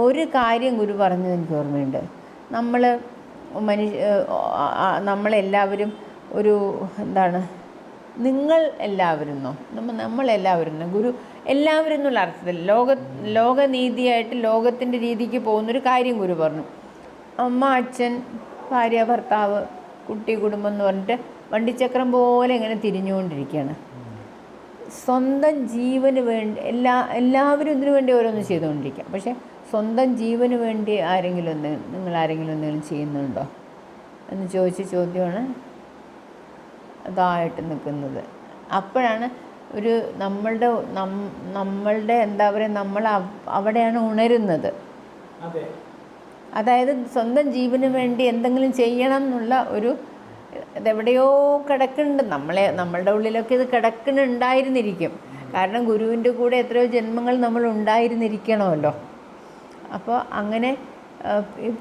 ഒരു കാര്യം ഗുരു പറഞ്ഞത് എനിക്ക് ഓർമ്മയുണ്ട്. നമ്മളെല്ലാവരും ഒരു എന്താണ്, നിങ്ങൾ എല്ലാവരും നമ്മളെല്ലാവരും ഗുരു എല്ലാവരും എന്നുള്ള അർത്ഥത്തിൽ ലോകനീതിയായിട്ട് ലോകത്തിൻ്റെ രീതിക്ക് പോകുന്നൊരു കാര്യം ഗുരു പറഞ്ഞു. അമ്മ, അച്ഛൻ, ഭാര്യ, ഭർത്താവ്, കുട്ടി, കുടുംബം എന്ന് പറഞ്ഞിട്ട് വണ്ടിച്ചക്രം പോലെ ഇങ്ങനെ തിരിഞ്ഞുകൊണ്ടിരിക്കുകയാണ്. സ്വന്തം ജീവന് വേണ്ടി എല്ലാവരും ഇതിനു വേണ്ടി ഓരോന്ന് ചെയ്തുകൊണ്ടിരിക്കുക. പക്ഷേ സ്വന്തം ജീവന് വേണ്ടി നിങ്ങൾ ആരെങ്കിലും എന്തെങ്കിലും ചെയ്യുന്നുണ്ടോ എന്ന് ചോദിച്ച ചോദ്യമാണ് അതായിട്ട് നിൽക്കുന്നത്. അപ്പോഴാണ് ഒരു നമ്മളുടെ എന്താ പറയുക, നമ്മൾ അവിടെയാണ് ഉണരുന്നത്. അതായത് സ്വന്തം ജീവന് വേണ്ടി എന്തെങ്കിലും ചെയ്യണം എന്നുള്ള ഒരു ഇതെവിടെയോ കിടക്കുന്നുണ്ട്. നമ്മളുടെ ഉള്ളിലൊക്കെ ഇത് കിടക്കുന്നുണ്ടായിരുന്നിരിക്കും. കാരണം ഗുരുവിൻ്റെ കൂടെ എത്രയോ ജന്മങ്ങൾ നമ്മൾ ഉണ്ടായിരുന്നിരിക്കണമല്ലോ. അപ്പോൾ അങ്ങനെ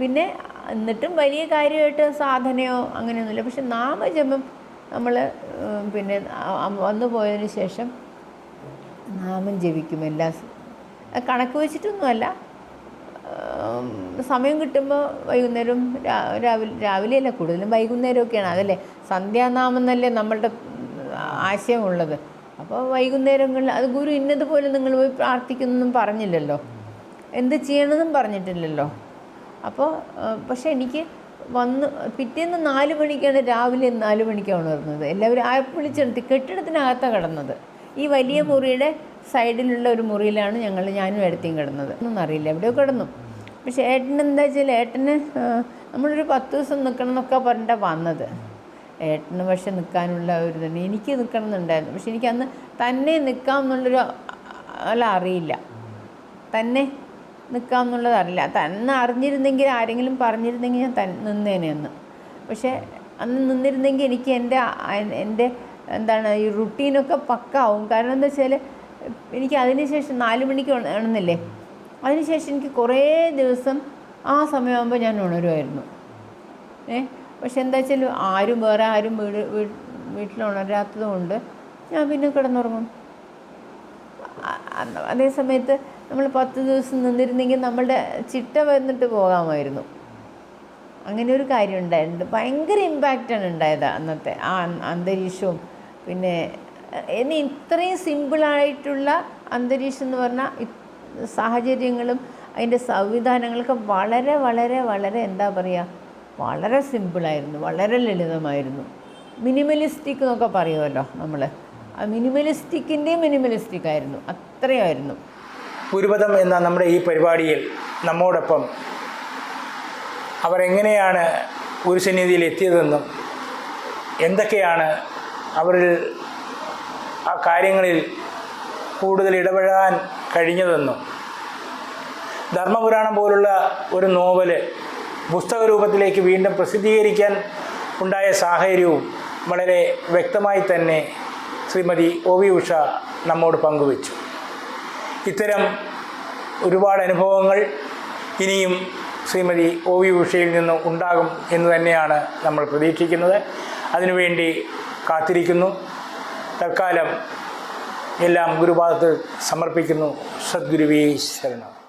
പിന്നെ എന്നിട്ടും വലിയ കാര്യമായിട്ട് സാധനയോ അങ്ങനെയൊന്നുമില്ല. പക്ഷെ നാമജപം നമ്മൾ പിന്നെ വന്നു പോയതിന് ശേഷം നാമം ജപിക്കും. കണക്ക് വെച്ചിട്ടൊന്നുമല്ല, സമയം കിട്ടുമ്പോൾ വൈകുന്നേരം രാവിലെയല്ല, കൂടുതലും വൈകുന്നേരമൊക്കെയാണ്. അതല്ലേ സന്ധ്യാനാമം എന്നല്ലേ നമ്മളുടെ ആശയമുള്ളത്. അപ്പോൾ വൈകുന്നേരങ്ങളിൽ അത് ഗുരു ഇന്നതുപോലെ നിങ്ങൾ പോയി പ്രാർത്ഥിക്കുന്നൊന്നും പറഞ്ഞില്ലല്ലോ, എന്ത് ചെയ്യണമെന്നും പറഞ്ഞിട്ടില്ലല്ലോ. അപ്പോൾ പക്ഷേ എനിക്ക് പിറ്റേന്ന് 4 മണിക്കാണ്, രാവിലെ 4 മണിക്കാണ് ഉണർന്നത്. എല്ലാവരും വിളിച്ചെടുത്തി കെട്ടിടത്തിനകത്താണ് കിടന്നത്. ഈ വലിയ മുറിയുടെ സൈഡിലുള്ള ഒരു മുറിയിലാണ് ഞാനും ഏട്ടത്തിയും കിടന്നത്. ഒന്നും അറിയില്ല, എവിടെയോ കിടന്നു. പക്ഷേ ഏട്ടന് എന്താ വെച്ചാൽ ഏട്ടന് നമ്മളൊരു 10 ദിവസം നിൽക്കണം എന്നൊക്കെ പറഞ്ഞിട്ടാണ് വന്നത്. ഏട്ടന് പക്ഷെ നിൽക്കാനുള്ള ഒരു തന്നെ എനിക്ക് നിൽക്കണം എന്നുണ്ടായിരുന്നു. പക്ഷെ എനിക്ക് അന്ന് തന്നെ നിൽക്കാം എന്നുള്ളൊരു അറിയില്ല, തന്നെ നിൽക്കാം എന്നുള്ളത് അറിയില്ല. തന്നെ അറിഞ്ഞിരുന്നെങ്കിൽ ആരെങ്കിലും പറഞ്ഞിരുന്നെങ്കിൽ ഞാൻ നിന്നേനെ അന്ന്. പക്ഷേ അന്ന് നിന്നിരുന്നെങ്കിൽ എനിക്ക് എൻ്റെ എന്താണ് ഈ റുട്ടീനൊക്കെ പക്കാവും. കാരണം എന്താ വെച്ചാൽ എനിക്ക് അതിനുശേഷം 4 മണിക്ക് ഉണർന്നില്ലേ, അതിനുശേഷം എനിക്ക് കുറേ ദിവസം ആ സമയമാകുമ്പോൾ ഞാൻ ഉണരുമായിരുന്നു. പക്ഷെ എന്താ വെച്ചാൽ വേറെ ആരും വീട്ടിൽ ഉണരാത്തത് കൊണ്ട് ഞാൻ പിന്നെ കിടന്നുറങ്ങും. അതേ സമയത്ത് നമ്മൾ 10 ദിവസം നിന്നിരുന്നെങ്കിൽ നമ്മളുടെ ചിട്ട വന്നിട്ട് പോകാമായിരുന്നു. അങ്ങനെ ഒരു കാര്യം ഉണ്ടായിട്ടുണ്ട്. ഭയങ്കര ഇമ്പാക്റ്റാണ് ഉണ്ടായത് അന്നത്തെ ആ അന്തരീക്ഷവും. പിന്നെ ഇത്രയും സിമ്പിളായിട്ടുള്ള അന്തരീക്ഷം എന്ന് പറഞ്ഞാൽ സാഹചര്യങ്ങളും അതിൻ്റെ സംവിധാനങ്ങളൊക്കെ വളരെ വളരെ വളരെ എന്താ പറയുക, വളരെ സിമ്പിളായിരുന്നു, വളരെ ലളിതമായിരുന്നു. മിനിമലിസ്റ്റിക് എന്നൊക്കെ പറയുമല്ലോ നമ്മൾ, ആ മിനിമലിസ്റ്റിക്കിൻ്റെയും മിനിമലിസ്റ്റിക്കായിരുന്നു, അത്രയായിരുന്നു. ഗുരുപദം എന്ന നമ്മുടെ ഈ പരിപാടിയിൽ നമ്മോടൊപ്പം അവരെങ്ങനെയാണ് ഗുരുസന്നിധിയിൽ എത്തിയതെന്നും എന്തൊക്കെയാണ് അവരിൽ ആ കാര്യങ്ങളിൽ കൂടുതൽ ഇടപെടാൻ കഴിഞ്ഞതെന്നും ധർമ്മപുരാണം പോലുള്ള ഒരു നോവല് പുസ്തക രൂപത്തിലേക്ക് വീണ്ടും പ്രസിദ്ധീകരിക്കാൻ ഉണ്ടായ സാഹചര്യവും വളരെ വ്യക്തമായി തന്നെ ശ്രീമതി ഒ വി ഉഷ നമ്മോട് പങ്കുവച്ചു. ഇത്തരം ഒരുപാട് അനുഭവങ്ങൾ ഇനിയും ശ്രീമതി ഒ വി ഉഷയിൽ നിന്ന് ഉണ്ടാകും എന്ന് തന്നെയാണ് നമ്മൾ പ്രതീക്ഷിക്കുന്നത്. അതിനുവേണ്ടി കാത്തിരിക്കുന്നു. തൽക്കാലം എല്ലാം ഗുരുപാദത്തിൽ സമർപ്പിക്കുന്നു. സദ്ഗുരുവേ ശരണം.